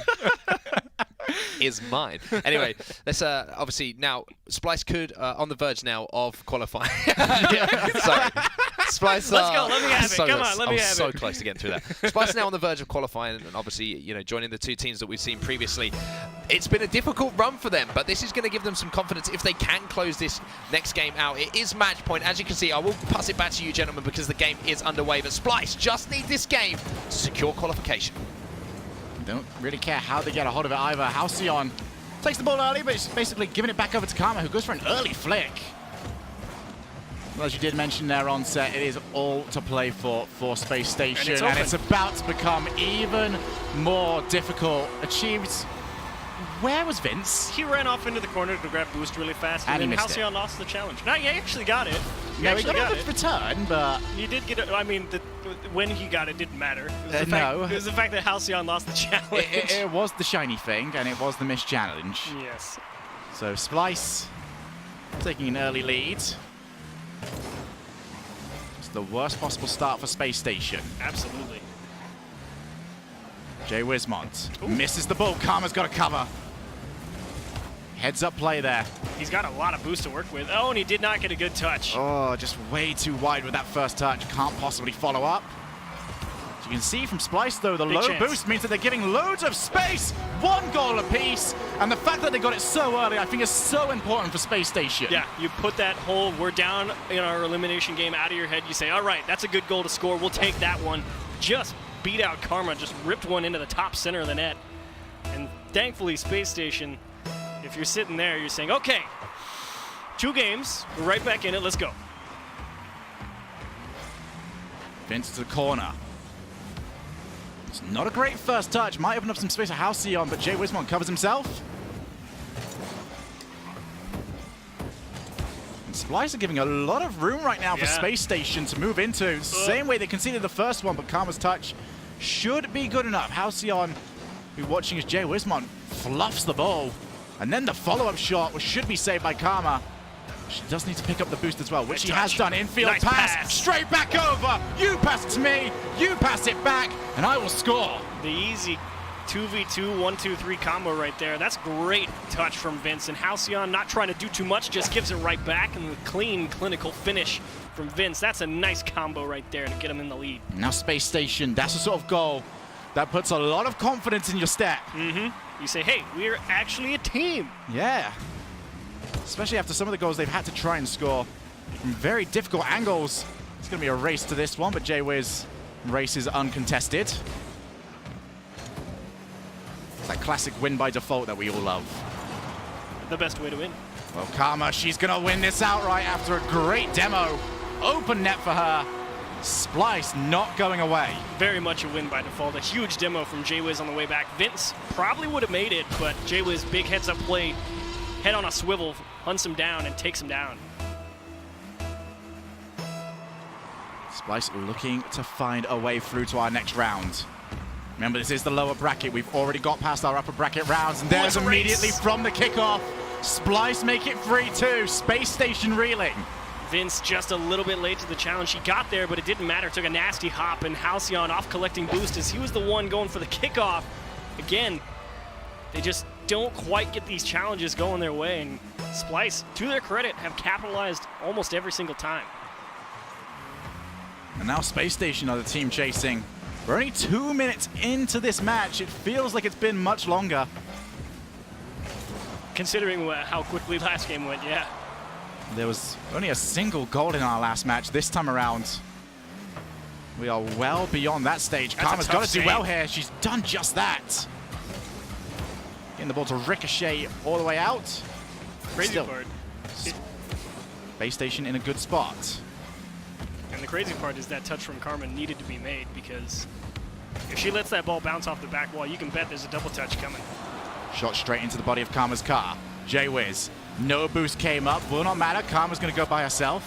is mine. Anyway, let's obviously now Splyce could on the verge now of qualifying. Sorry. Splyce, let's go. Let me have it. Come on, let me have it. I'm so close to getting through that. Splyce now on the verge of qualifying, and obviously, you know, joining the 2 teams that we've seen previously. It's been a difficult run for them, but this is going to give them some confidence if they can close this next game out. It is match point. As you can see, I will pass it back to you, gentlemen, because the game is underway. But Splyce just need this game to secure qualification. Don't really care how they get a hold of it either. Halcyon takes the ball early, but it's basically giving it back over to Karma, who goes for an early flick. Well, as you did mention there on set, it is all to play for Space Station, and it's about to become even more difficult. Achieves. Where was Vince? He ran off into the corner to grab boost really fast, and then he missed Halcyon lost the challenge. No, he actually got it. No, he actually got got a it. return, but He did get it. I mean, when he got it didn't matter. It was, no. it was the fact that Halcyon lost the challenge. it was the shiny thing, and it was the missed challenge. Yes. So Splyce taking an early lead. It's the worst possible start for Space Station. Absolutely. Jay Wismont misses the ball. Karma's got to cover. Heads up play there. He's got a lot of boost to work with. Oh, and he did not get a good touch. Oh, just way too wide with that first touch. Can't possibly follow up. As you can see from Splyce, though, the Big low chance. boost means that they're giving loads of space. 1 goal apiece. And the fact that they got it so early, I think, is so important for Space Station. Yeah, you put that whole "we're down in our elimination game" out of your head. You say, all right, that's a good goal to score. We'll take that one. Just beat out Karma, just ripped one into the top center of the net. And thankfully, Space Station, if you're sitting there, you're saying, okay, 2 games, we're right back in it, let's go. Vince to the corner. It's not a great first touch. Might open up some space for Halcyon, but Jay Wismont covers himself. And Splyce are giving a lot of room right now for Yeah. Space Station to move into. Same way they conceded the first one, but Karma's touch should be good enough. Halcyon, who watching as Jay Wismont fluffs the ball. And then the follow-up shot, which should be saved by Karma. She does need to pick up the boost as well, which she has done. Infield Nice pass, pass. straight back over. You pass it to me, you pass it back, and I will score. The easy 2v2, 1-2-3 combo right there. That's great touch from Vince. And Halcyon not trying to do too much, just gives it right back. And the clean, clinical finish from Vince. That's a nice combo right there to get him in the lead. Now Space Station, that's the sort of goal that puts a lot of confidence in your step. You say, hey, we're actually a team. Yeah. Especially after some of the goals they've had to try and score from very difficult angles. It's going to be a race to this one, but J-Wiz race is uncontested. That classic win by default that we all love. The best way to win. Well, Karma, she's going to win this outright after a great demo. Open net for her. Splyce not going away. Very much a win by default. A huge demo from J-Wiz on the way back. Vince probably would have made it, but J-Wiz, big heads-up play, head on a swivel, hunts him down and takes him down. Splyce looking to find a way through to our next round. Remember, this is the lower bracket. We've already got past our upper bracket rounds, and there's it's a race. immediately from the kickoff. Splyce make it 3-2. Space Station reeling. Vince just a little bit late to the challenge. He got there, but it didn't matter. Took a nasty hop, and Halcyon off collecting boost as he was the one going for the kickoff. Again, they just don't quite get these challenges going their way, and Splyce, to their credit, have capitalized almost every single time. And now Space Station are the team chasing. We're only 2 minutes into this match. It feels like it's been much longer. Considering how quickly last game went, yeah. There was only a single goal in our last match. This time around, we are well beyond that stage. That's a Karma's tough got to do save. well here. She's done just that. Getting the ball to ricochet all the way out. Crazy Still, part. Space Station in a good spot. And the crazy part is that touch from Carmen needed to be made, because if she lets that ball bounce off the back wall, you can bet there's a double touch coming. Shot straight into the body of Karma's car. J-Wiz. No boost came up. Will not matter. Karma's going to go by herself.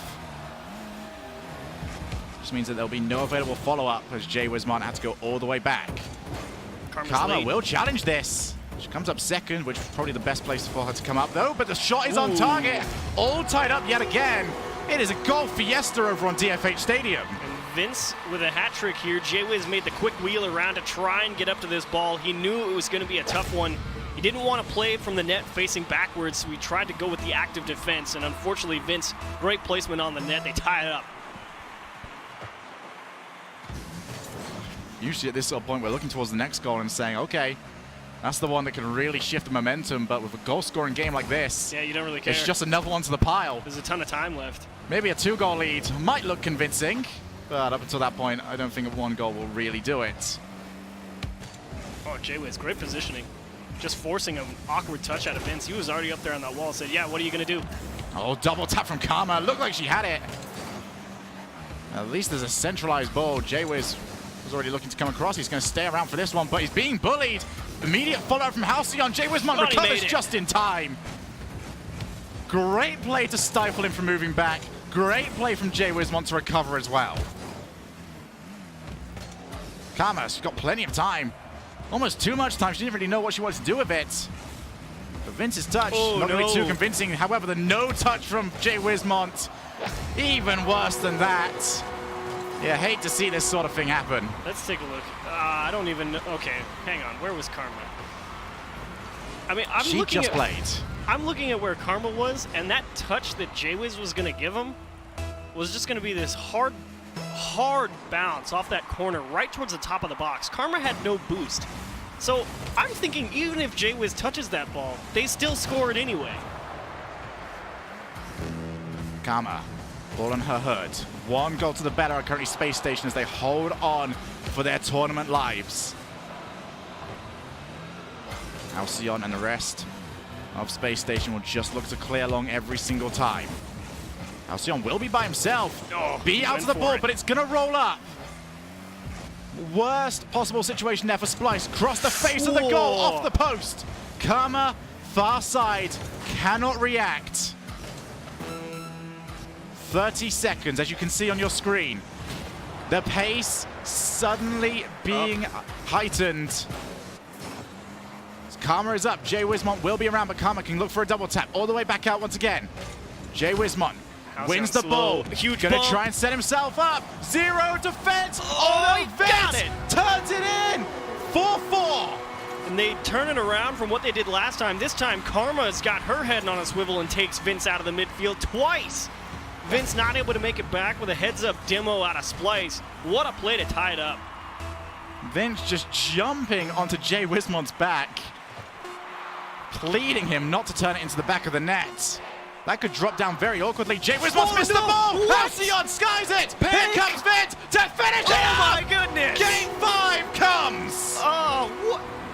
Which means that there'll be no available follow-up as J-Wizmont had to go all the way back. Karma's Karma lead. will challenge this. She comes up second, which is probably the best place for her to come up, though. But the shot is on target. All tied up yet again. It is a goal fiesta over on DFH Stadium. And Vince with a hat trick here. J-Wiz made the quick wheel around to try and get up to this ball. He knew it was going to be a tough one. He didn't want to play from the net facing backwards, so he tried to go with the active defense. And unfortunately, Vince, great placement on the net. They tie it up. Usually at this sort of point, we're looking towards the next goal and saying, okay, that's the one that can really shift the momentum. But with a goal-scoring game like this, Yeah, you don't really care. it's just another one to the pile. There's a ton of time left. Maybe a 2-goal lead might look convincing, but up until that point, I don't think a 1 goal will really do it. Oh, J-Wiz, great positioning. Just forcing an awkward touch out of Vince. He was already up there on that wall. Said, yeah, what are you going to do? Oh, double tap from Karma. Looked like she had it. At least there's a centralized ball. J-Wiz was already looking to come across. He's going to stay around for this one, but he's being bullied. Immediate follow-up from Halcyon. J-Wizmont recovers just in time. Great play to stifle him from moving back. Great play from Jay Wismont to recover as well. Karma's got plenty of time. Almost too much time. She didn't really know what she wanted to do with it. But Vince's touch, not going to be too convincing. However, the no touch from Jay Wismont, even worse than that. Yeah, hate to see this sort of thing happen. Let's take a look. I don't even know. Okay, hang on. Where was Karma? I mean, I'm looking at where Karma was, and that touch that Jaywiz was going to give him was just going to be this hard bounce off that corner right towards the top of the box. Karma had no boost. So I'm thinking even if Jaywiz touches that ball, they still score it anyway. Karma, ball on her hood. One goal to the better are currently Space Station as they hold on for their tournament lives. Halcyon and the rest of Space Station will just look to clear along every single time. Halcyon will be by himself. Be out of the ball, but it's going to roll up. Worst possible situation there for Splyce. Cross the face of the goal, off the post. Karma, far side, cannot react. 30 seconds, as you can see on your screen. The pace suddenly being heightened. Karma is up. Jay Wismont will be around, but Karma can look for a double tap. All the way back out once again. Jay Wismont wins the ball. Huge Gonna try and set himself up. Zero defense. Oh, he got it. Turns it in. 4-4. And they turn it around from what they did last time. This time, Karma's got her head on a swivel and takes Vince out of the midfield twice. Vince not able to make it back with a heads-up demo out of Splyce. What a play to tie it up. Vince just jumping onto Jay Wismont's back, pleading him not to turn it into the back of the net. That could drop down very awkwardly. Jay Wismont's missed the ball! Halcyon skies it! Here comes Vince to finish it Oh up! my goodness! Game 5 comes! Oh,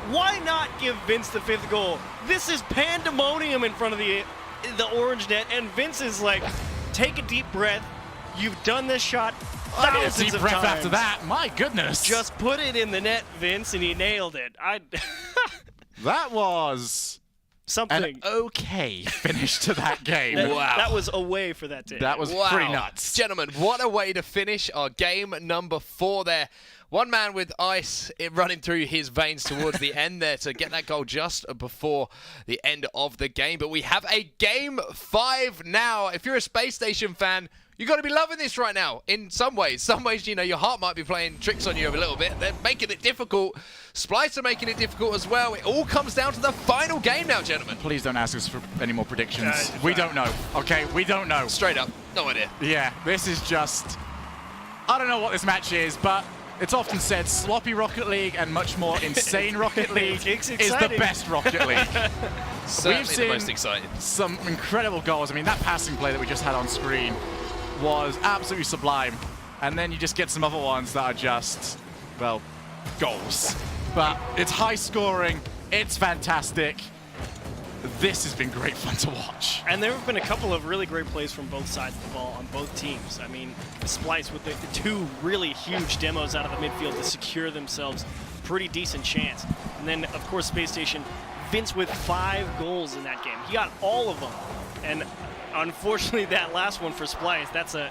why not give Vince the 5th goal? This is pandemonium in front of the orange net, and Vince is like, take a deep breath. You've done this shot thousands a deep of breath times. after that. My goodness. Just put it in the net, Vince, and he nailed it. That was something. an okay finish to that game. Wow. That was away for that day. That was Wow. pretty nuts. Gentlemen, what a way to finish our game number 4 there. One man with ice running through his veins towards the end there to get that goal just before the end of the game. But we have a game 5 now. If you're a Space Station fan, you got to be loving this right now in some ways. Some ways, you know, your heart might be playing tricks on you a little bit. They're making it difficult. Splyce are making it difficult as well. It all comes down to the final game now, gentlemen. Please don't ask us for any more predictions. We don't know. Okay, we don't know. Straight up, no idea. Yeah, this is just... I don't know what this match is, but it's often said sloppy Rocket League and much more insane Rocket League is the best Rocket League. Certainly the most exciting. Some incredible goals. I mean, that passing play that we just had on screen was absolutely sublime. And then you just get some other ones that are just, well, goals. But it's high scoring. It's fantastic. This has been great fun to watch. And there have been a couple of really great plays from both sides of the ball on both teams. I mean, Splyce with the 2 really huge demos out of the midfield to secure themselves a pretty decent chance. And then, of course, Space Station, Vince with 5 goals in that game. He got all of them. And unfortunately, that last one for Splyce, that's a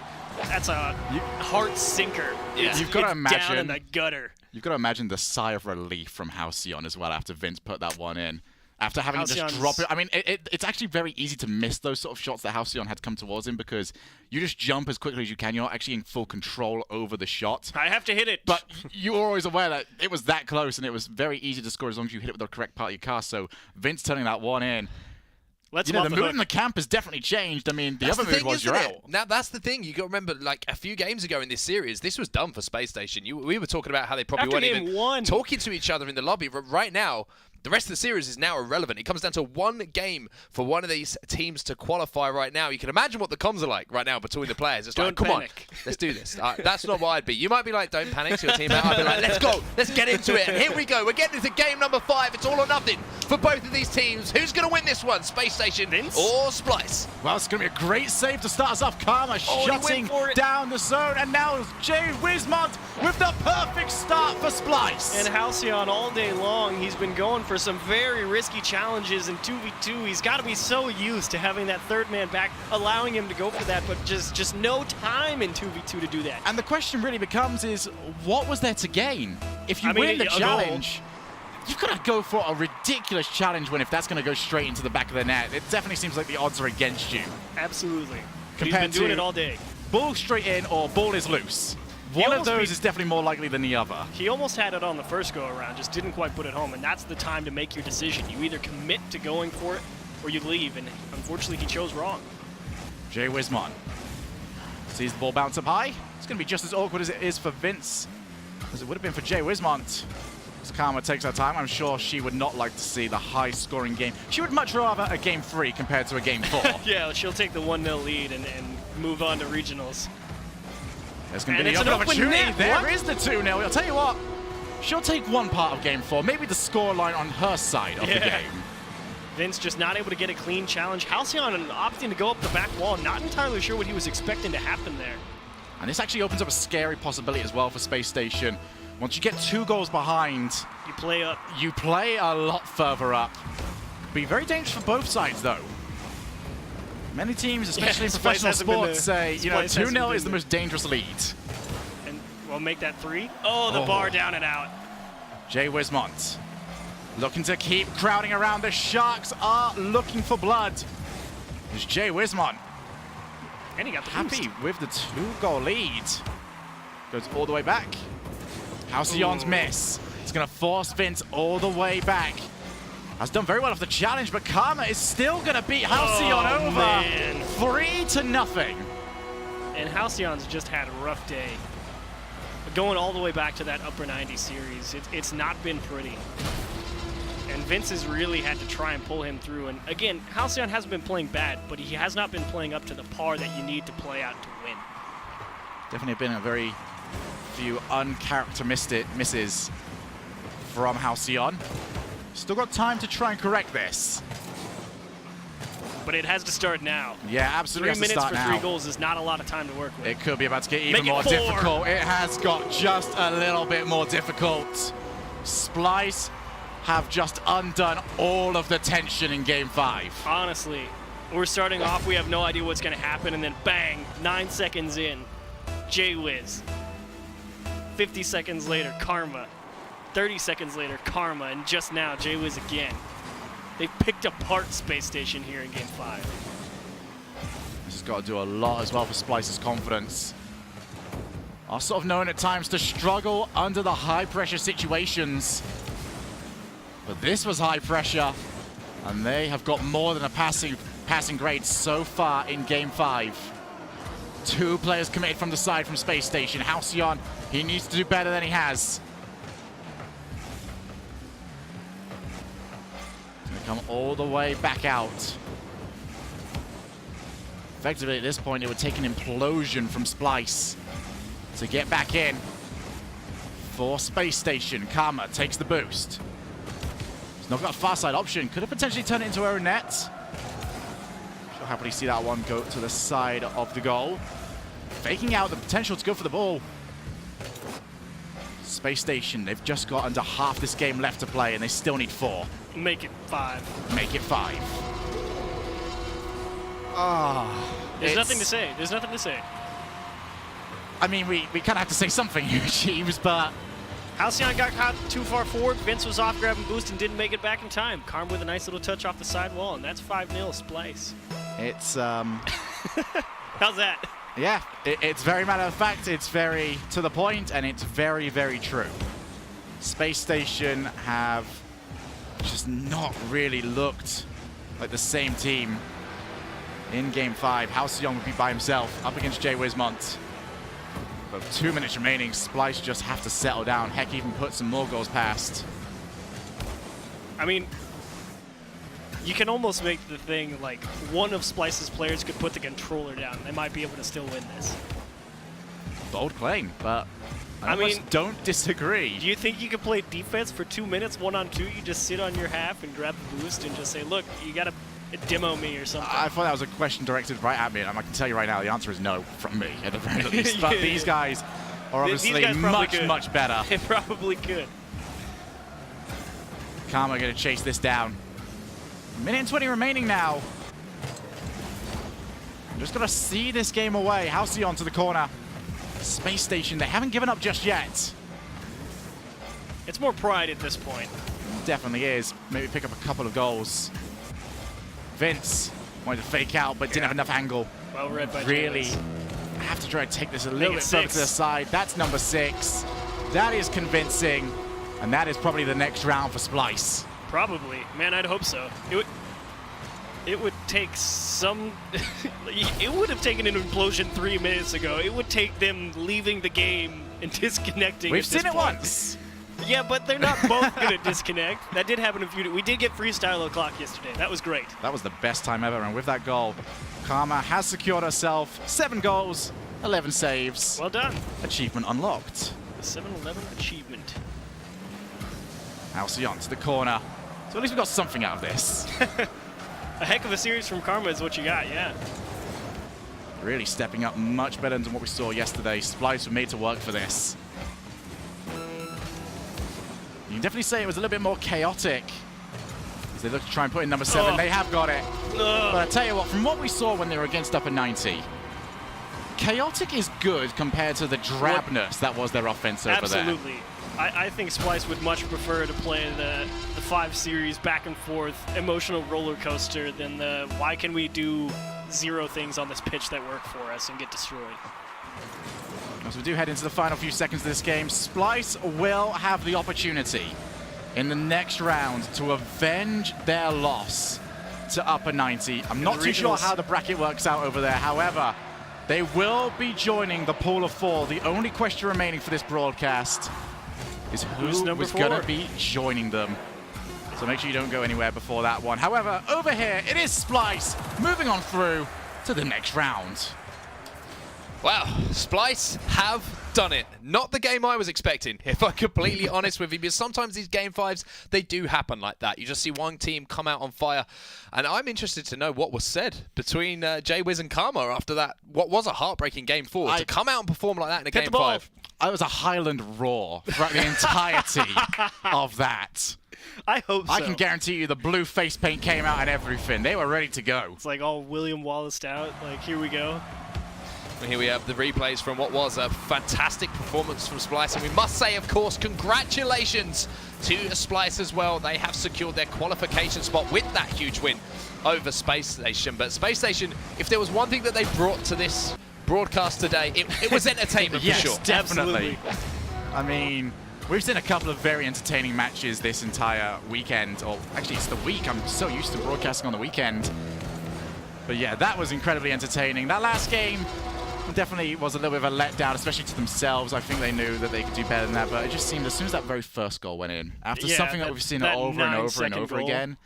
heart sinker. Yeah. You've got to imagine down in the gutter. You've got to imagine the sigh of relief from Halcyon as well after Vince put that one in. After having to just drop it. I mean, it's actually very easy to miss those sort of shots that Halcyon had come towards him because you just jump as quickly as you can. You're not actually in full control over the shot. I have to hit it. But you were always aware that it was that close and it was very easy to score as long as you hit it with the correct part of your car. So Vince turning that one in. The mood in the camp has definitely changed. I mean, the other mood was you're out. Now, that's the thing. You got to remember, like, a few games ago in this series, this was done for Space Station. We were talking about how they probably weren't even talking to each other in the lobby. But right now, the rest of the series is now irrelevant. It comes down to one game for one of these teams to qualify right now. You can imagine what the comms are like right now between the players. It's like, come on, let's do this. That's not what I'd be. You might be like, don't panic to your team out. I'd be like, let's go. Let's get into it. And here we go. We're getting into game number 5. It's all or nothing for both of these teams. Who's going to win this one? Space Station Vince? or Splyce? Well, it's going to be a great save to start us off. Karma shutting down the zone. And now Jay Wismont with the perfect start for Splyce. And Halcyon all day long, he's been going for for some very risky challenges in 2v2. He's got to be so used to having that third man back, allowing him to go for that, but just no time in 2v2 to do that. And the question really becomes is, what was there to gain? If you win the challenge, you've got to go for a ridiculous challenge win if that's going to go straight into the back of the net. It definitely seems like the odds are against you. Absolutely. Compared He's been doing it all day. Ball straight in or ball is loose. One of those is definitely more likely than the other. He almost had it on the first go-around, just didn't quite put it home, and that's the time to make your decision. You either commit to going for it, or you leave, and unfortunately he chose wrong. Jay Wismont sees the ball bounce up high. It's going to be just as awkward as it is for Vince, as it would have been for Jay Wismont. As Karma takes her time, I'm sure she would not like to see the high-scoring game. She would much rather a game 3 compared to a game 4. Yeah, she'll take the 1-0 lead and move on to regionals. There's going to be the opportunity. There is the 2-0. I'll tell you what, she'll take one part of game 4, maybe the scoreline on her side of the game. Vince just not able to get a clean challenge. Halcyon opting to go up the back wall, not entirely sure what he was expecting to happen there. And this actually opens up a scary possibility as well for Space Station. Once you get 2 goals behind, you play up. You play a lot further up. Be very dangerous for both sides, though. Many teams, especially in professional sports, say, you know, 2-0 is the most dangerous lead. And we'll make that 3. Oh, the bar down and out. Jay Wismont looking to keep crowding around. The Sharks are looking for blood. There's Jay Wismont. And he got the happy with the 2-goal lead. Goes all the way back. Halcyon's miss. It's going to force Vince all the way back. Has done very well off the challenge, but Karma is still going to beat Halcyon over. Man. 3-0. And Halcyon's just had a rough day. Going all the way back to that upper 90 series, it's not been pretty. And Vince has really had to try and pull him through. And again, Halcyon hasn't been playing bad, but he has not been playing up to the par that you need to play out to win. Definitely been a very few uncharacteristic misses from Halcyon. Still got time to try and correct this. But it has to start now. Yeah, absolutely. 3 minutes for 3 goals is not a lot of time to work with. It could be about to get even more difficult. It has got just a little bit more difficult. Splyce have just undone all of the tension in game 5. Honestly, we're starting off, we have no idea what's going to happen, and then bang, 9 seconds in, J-Wiz. 50 seconds later, Karma. 30 seconds later, Karma, and just now, J-Wiz again. They've picked apart Space Station here in game 5. This has got to do a lot as well for Splyce's confidence. Are sort of known at times to struggle under the high-pressure situations. But this was high pressure, and they have got more than a passing grade so far in game 5. 2 players committed from the side from Space Station. Halcyon, he needs to do better than he has. Going to come all the way back out. Effectively, at this point, it would take an implosion from Splyce to get back in for Space Station. Karma takes the boost. He's not got a far side option. Could have potentially turned it into her own net. She'll happily see that one go to the side of the goal. Faking out the potential to go for the ball. Space Station, they've just got under half this game left to play, and they still need 4. Make it 5. Make it 5. There's nothing to say. There's nothing to say. I mean, we kind of have to say something here, Jeeves, but... Halcyon got caught too far forward. Vince was off grabbing boost and didn't make it back in time. Karma with a nice little touch off the side wall, and that's 5-0 Splyce. It's, How's that? Yeah, it's very matter of fact, it's very to the point, and it's very, very true. Space Station have just not really looked like the same team in game 5. Halcyon would be by himself up against Jay Wismont. But with 2 minutes remaining, Splyce just have to settle down. Heck, even put some more goals past. I mean, you can almost make the thing like one of Splyce's players could put the controller down. They might be able to still win this. Bold claim, but I mean, don't disagree. Do you think you could play defense for 2 minutes, 1-on-2? You just sit on your half and grab the boost and just say, look, you got to demo me or something. I thought that was a question directed right at me, and I can tell you right now, the answer is no from me, at the very least. But these guys are obviously much better. They probably could. Karma going to chase this down. Minute and 20 remaining now. I'm just going to see this game away. Halcyon to the corner. Space Station, they haven't given up just yet. It's more pride at this point. Definitely is. Maybe pick up a couple of goals. Vince wanted to fake out, but didn't have enough angle. Well read by Really James. have to try to take this a little bit further to the 6. side. That's number 6. That is convincing. And that is probably the next round for Splyce. Probably. Man, I'd hope so. It would take some... it would have taken an implosion 3 minutes ago. It would take them leaving the game and disconnecting. We've seen it once. Yeah, but they're not both going to disconnect. That did happen a few... We did get freestyle o'clock yesterday. That was great. That was the best time ever. And with that goal, Karma has secured herself 7 goals, 11 saves. Well done. Achievement unlocked. The 7-11 achievement. Halcyon to the corner. So at least we got something out of this. A heck of a series from Karma is what you got, yeah. Really stepping up much better than what we saw yesterday. Splyce were made to work for this. You can definitely say it was a little bit more chaotic as they look to try and put in number 7. Oh. They have got it. But I tell you what, from what we saw when they were against Upper 90, chaotic is good compared to the drabness that was their offense over there. Absolutely. I think Splyce would much prefer to play the 5 series back and forth emotional roller coaster than the why can we do 0 things on this pitch that work for us and get destroyed. As we do head into the final few seconds of this game, Splyce will have the opportunity in the next round to avenge their loss to Upper 90. I'm not too sure how the bracket works out over there. However, they will be joining the pool of 4. The only question remaining for this broadcast is who is going to be joining them. So make sure you don't go anywhere before that one. However, over here, it is Splyce moving on through to the next round. Wow, Splyce have done it. Not the game I was expecting, if I'm completely honest with you, because sometimes these game 5s, they do happen like that. You just see one team come out on fire, and I'm interested to know what was said between J-Wiz and Karma after that, what was a heartbreaking game 4. To come out and perform like that in a game 5. I was a Highland roar throughout the entirety of that. I hope so. I can guarantee you the blue face paint came out and everything. They were ready to go. It's like all William Wallace out. Like, here we go. And here we have the replays from what was a fantastic performance from Splyce. And we must say, of course, congratulations to Splyce as well. They have secured their qualification spot with that huge win over Space Station. But Space Station, if there was one thing that they brought to this broadcast today, it was entertainment Yes, for sure. Definitely. I mean, we've seen a couple of very entertaining matches this entire weekend. Or actually, it's the week. I'm so used to broadcasting on the weekend. But yeah, that was incredibly entertaining. That last game definitely was a little bit of a letdown, especially to themselves. I think they knew that they could do better than that, but it just seemed as soon as that very first goal went in, after something that we've seen over and over and over again,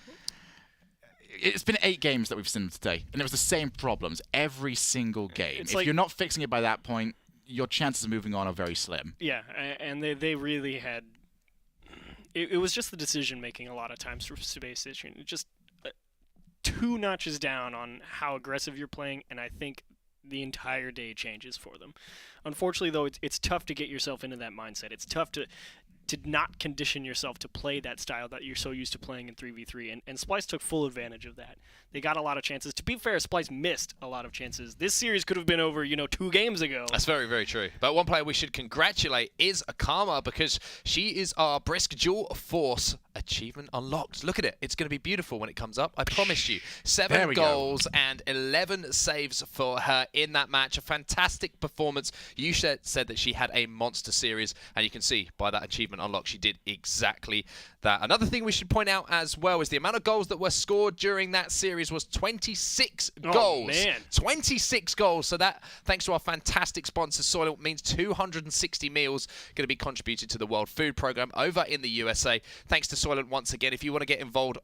it's been 8 games that we've seen today, and it was the same problems every single game. If you're not fixing it by that point, your chances of moving on are very slim. Yeah, and they really had... It was just the decision-making a lot of times for Space Station. Just 2 notches down on how aggressive you're playing, and I think the entire day changes for them. Unfortunately, though, it's tough to get yourself into that mindset. It's tough to not condition yourself to play that style that you're so used to playing in 3v3, and Splyce took full advantage of that. They got a lot of chances. To be fair, Splyce missed a lot of chances. This series could have been over, 2 games ago. That's very, very true. But one player we should congratulate is Karma, because she is our Brisk Dual Force achievement unlocked. Look at it. It's going to be beautiful when it comes up. I promise you. 7 goals and 11 saves for her in that match. A fantastic performance. You said that she had a monster series, and you can see by that achievement unlock, she did exactly that. Another thing we should point out as well is the amount of goals that were scored during that series was 26 goals. Man. 26 goals. So that, thanks to our fantastic sponsor, Soylent, means 260 meals going to be contributed to the World Food Program over in the USA. Thanks to Soylent once again. If you want to get involved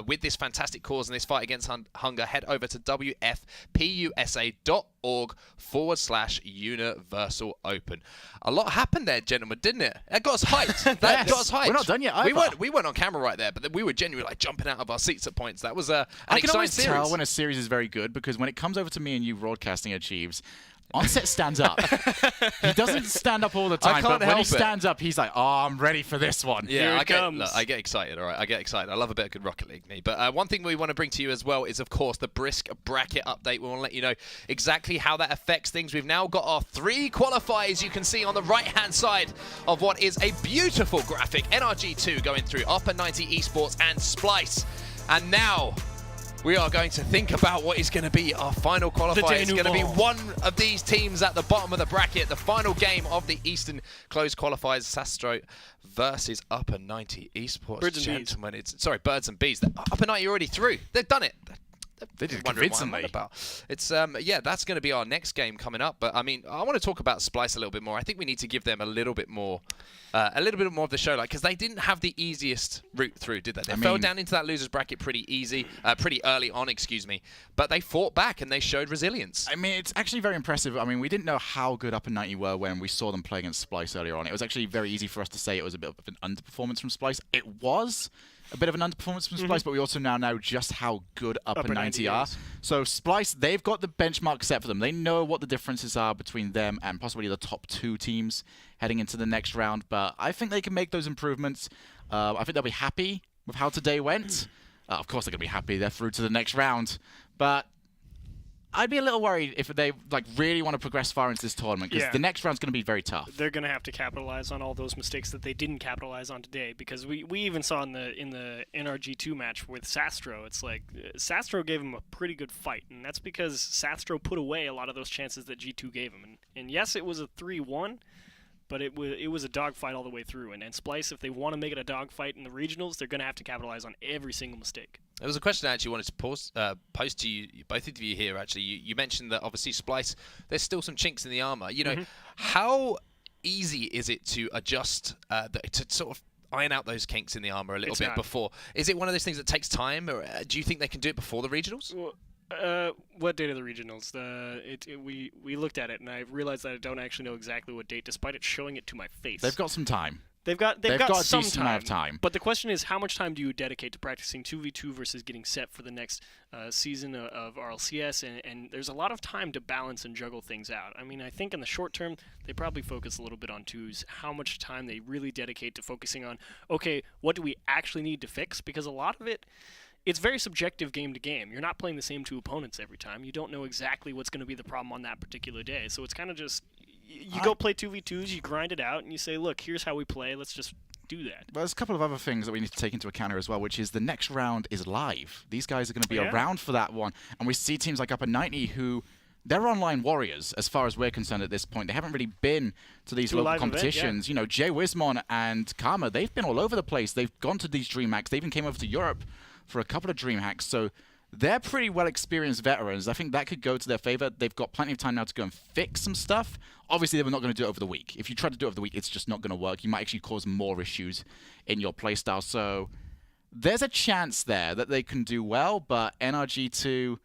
with this fantastic cause and this fight against hunger, head over to wfpusa.org/universal open. A lot happened there, gentlemen, didn't it? That got us hyped. That got us hyped. We're not done yet either. We weren't on camera right there, but we were genuinely like jumping out of our seats at points. That was an exciting series. I can always tell when a series is very good, because when it comes over to me and you broadcasting achieves, Onset stands up. He doesn't stand up all the time, but when he stands up, he's like, "Oh, I'm ready for this one." Yeah, Here I get excited. All right, I get excited. I love a bit of good Rocket League, me. But one thing we want to bring to you as well is, of course, the Brisk bracket update. We want to let you know exactly how that affects things. We've now got our 3 qualifiers. You can see on the right-hand side of what is a beautiful graphic. NRG2 going through Upper 90 Esports and Splyce, and now we are going to think about what is going to be our final qualifier. It's going to be one of these teams at the bottom of the bracket. The final game of the Eastern Closed Qualifiers, Sastro versus Upper 90 Esports. Birds and Bees. Sorry, Birds and Bees. Upper 90 already through. They've done it. They did convincingly. It's yeah, that's going to be our next game coming up. But I mean, I want to talk about Splyce a little bit more. I think we need to give them a little bit more of the show, like, because they didn't have the easiest route through, did they? They fell down into that losers bracket pretty early on, excuse me. But they fought back and they showed resilience. I mean, it's actually very impressive. I mean, we didn't know how good Upper 90 were when we saw them play against Splyce earlier on. It was actually very easy for us to say it was a bit of an underperformance from Splyce. It was a bit of an underperformance from Splyce, but we also now know just how good Upper 90 are. So Splyce, they've got the benchmark set for them. They know what the differences are between them and possibly the top 2 teams heading into the next round. But I think they can make those improvements. I think they'll be happy with how today went. Of course they're going to be happy. They're through to the next round. But I'd be a little worried if they really want to progress far into this tournament, because the next round's going to be very tough. They're going to have to capitalize on all those mistakes that they didn't capitalize on today, because we even saw in the NRG2 match with Sastro, it's like Sastro gave him a pretty good fight, and that's because Sastro put away a lot of those chances that G2 gave him. And yes, it was a 3-1, but it was a dogfight all the way through. And Splyce, if they want to make it a dogfight in the regionals, they're going to have to capitalize on every single mistake. There was a question I actually wanted to post to you, both of you here, actually. You mentioned that, obviously, Splyce, there's still some chinks in the armor. You know, how easy is it to adjust, to sort of iron out those kinks in the armor a little bit before? Is it one of those things that takes time, or do you think they can do it before the regionals? Well, what date are the regionals? We looked at it, and I realized that I don't actually know exactly what date, despite it showing it to my face. They've got some time. They've got some time. But the question is, how much time do you dedicate to practicing 2v2 versus getting set for the next season of RLCS? And there's a lot of time to balance and juggle things out. I mean, I think in the short term, they probably focus a little bit on twos. How much time they really dedicate to focusing on, okay, what do we actually need to fix? Because a lot of it, it's very subjective game to game. You're not playing the same 2 opponents every time. You don't know exactly what's going to be the problem on that particular day. So it's kind of just, you go play 2v2s, you grind it out, and you say, look, here's how we play. Let's just do that. Well, there's a couple of other things that we need to take into account here as well, which is the next round is live. These guys are going to be around for that one. And we see teams like Upper 90 who, they're online warriors as far as we're concerned at this point. They haven't really been to these local competitions. You know, Jay Wismon and Karma, they've been all over the place. They've gone to these DreamHacks. They even came over to Europe for a couple of DreamHacks. So they're pretty well-experienced veterans. I think that could go to their favor. They've got plenty of time now to go and fix some stuff. Obviously, they were not going to do it over the week. If you try to do it over the week, it's just not going to work. You might actually cause more issues in your playstyle. So there's a chance there that they can do well, but NRG2,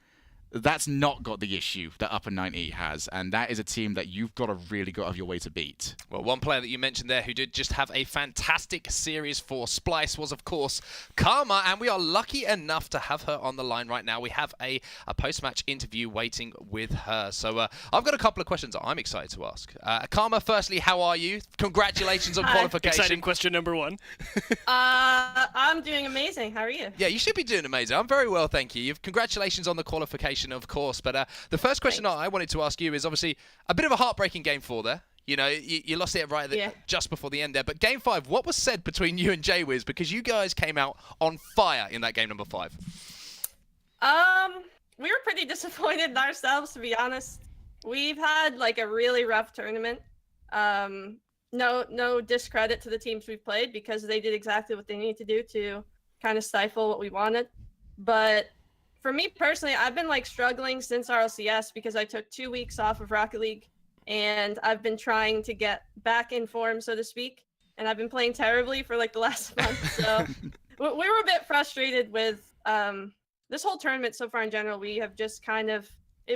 that's not got the issue that Upper 90 has, and that is a team that you've got to really go out of your way to beat. Well, one player that you mentioned there who did just have a fantastic series for Splyce was, of course, Karma, and we are lucky enough to have her on the line right now. We have a post-match interview waiting with her. So I've got a couple of questions that I'm excited to ask. Karma, firstly, how are you? Congratulations on qualification. Exciting question number 1. I'm doing amazing. How are you? Yeah, you should be doing amazing. I'm very well, thank you. Congratulations on the qualification, of course. But the first question I wanted to ask you is obviously a bit of a heartbreaking game 4 there. You know, you lost it just before the end there. But game 5, what was said between you and Jaywiz? Because you guys came out on fire in that game number 5. We were pretty disappointed in ourselves, to be honest. We've had like a really rough tournament. No discredit to the teams we've played, because they did exactly what they needed to do to kind of stifle what we wanted. But for me personally, I've been like struggling since RLCS because I took 2 weeks off of Rocket League, and I've been trying to get back in form, so to speak. And I've been playing terribly for like the last month. So we were a bit frustrated with this whole tournament so far in general. We have just kind of,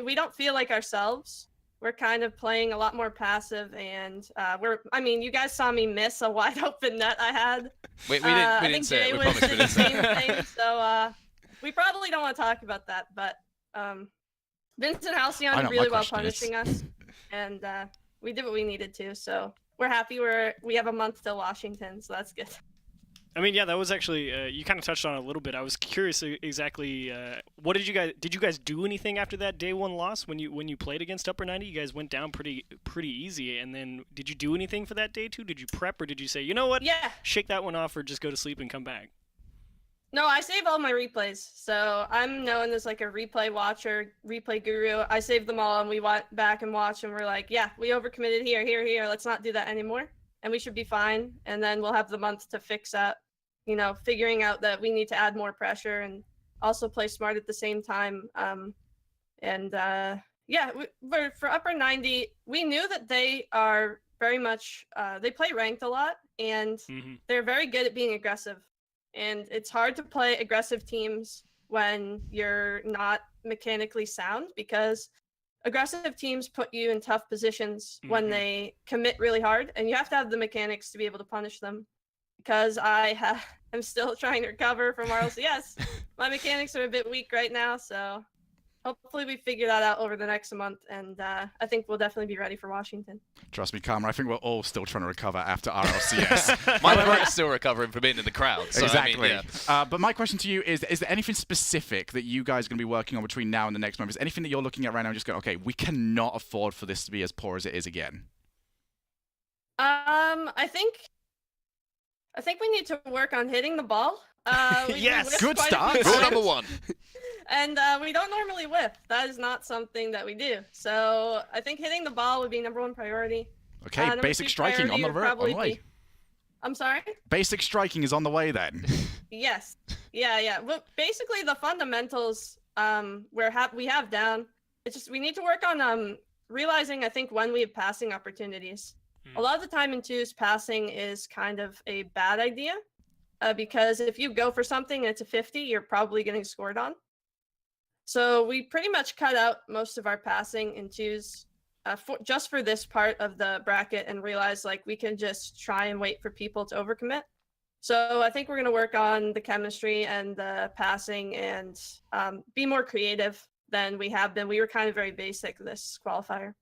we don't feel like ourselves. We're kind of playing a lot more passive, and I mean, you guys saw me miss a wide open net I had. We didn't say it. We promised we didn't say it. So we probably don't want to talk about that, but Vincent Halcyon did really well punishing us. and we did what we needed to. So we're happy. We have a month till Washington, so that's good. I mean, yeah, that was actually you kind of touched on it a little bit. I was curious exactly what did you guys do anything after that day one loss when you played against Upper 90? You guys went down pretty easy, and then did you do anything for that day two? Did you prep, or did you say, you know what, shake that one off, or just go to sleep and come back? No, I save all my replays. So I'm known as like a replay watcher, replay guru. I save them all, and we went back and watched, and we're like, yeah, we overcommitted here. Let's not do that anymore, and we should be fine. And then we'll have the month to fix that. You know, figuring out that we need to add more pressure and also play smart at the same time. Yeah, for Upper 90, we knew that they are very much, they play ranked a lot, and they're very good at being aggressive. And it's hard to play aggressive teams when you're not mechanically sound, because aggressive teams put you in tough positions when they commit really hard, and you have to have the mechanics to be able to punish them. Because I'm still trying to recover from RLCS. My mechanics are a bit weak right now, so hopefully we figure that out over the next month, and I think we'll definitely be ready for Washington. Trust me, Karma, I think we're all still trying to recover after RLCS. My throat's still recovering from being in the crowd. So, Exactly. I mean, But my question to you is there anything specific that you guys are going to be working on between now and the next month? Is there anything that you're looking at right now and just going, okay, we cannot afford for this to be as poor as it is again? I think we need to work on hitting the ball. Yes, good start. Rule number one. And we don't normally whip. That is not something that we do. So I think hitting the ball would be #1 priority. Okay, basic striking on the way. I'm sorry? Basic striking is on the way then. Yes. Yeah. Well, basically the fundamentals we have down. It's just we need to work on realizing, I think, when we have passing opportunities. A lot of the time in twos, passing is kind of a bad idea because if you go for something and it's a 50, you're probably getting scored on. So we pretty much cut out most of our passing in twos just for this part of the bracket, and realize like we can just try and wait for people to overcommit. So I think we're going to work on the chemistry and the passing and be more creative than we have been. We were kind of very basic this qualifier.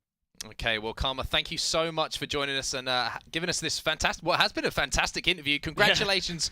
Okay, well, Karma, thank you so much for joining us and giving us this fantastic, what has been a fantastic interview. Congratulations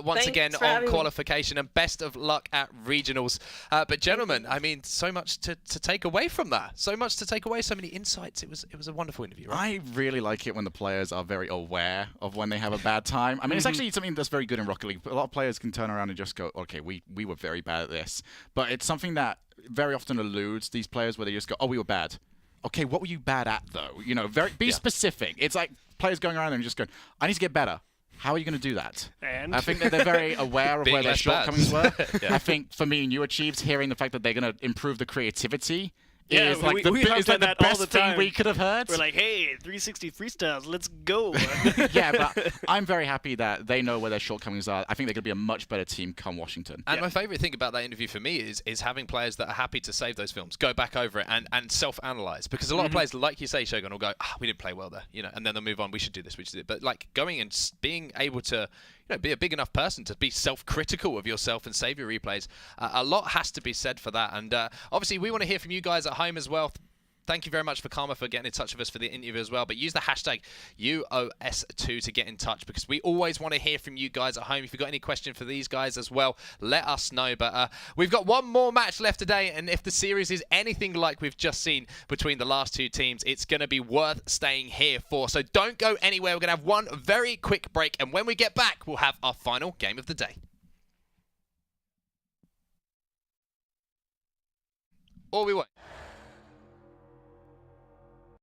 once again on qualification, and best of luck at regionals. But gentlemen, I mean, so much to take away from that. So much to take away, so many insights. It was a wonderful interview, right? I really like it when the players are very aware of when they have a bad time. I mean, it's actually something that's very good in Rocket League. A lot of players can turn around and just go, okay, we were very bad at this. But it's something that very often eludes these players, where they just go, oh, we were bad. Okay, what were you bad at, though? You know, be specific. It's like players going around and just going, I need to get better. How are you going to do that? And I think that they're very aware of where their shortcomings were. I think for me and you, Achieves, hearing the fact that they're going to improve the creativity is like the best thing we could have heard. We're like, hey, 360 freestyles, let's go. Yeah, but I'm very happy that they know where their shortcomings are. I think they're going to be a much better team come Washington. And my favourite thing about that interview for me is having players that are happy to save those films, go back over it, and self-analyze. Because a lot of players, like you say, Shogun, will go, we didn't play well there, you know, and then they'll move on. We should do this, we should do it. But like going and being able to, you know, be a big enough person to be self-critical of yourself and save your replays, a lot has to be said for that. And obviously, we want to hear from you guys at home as well. Thank you very much for Karma for getting in touch with us for the interview as well. But use the hashtag UOS2 to get in touch, because we always want to hear from you guys at home. If you've got any question for these guys as well, let us know. But we've got one more match left today, and if the series is anything like we've just seen between the last two teams, it's going to be worth staying here for. So don't go anywhere. We're going to have one very quick break, and when we get back, we'll have our final game of the day. Or we won't.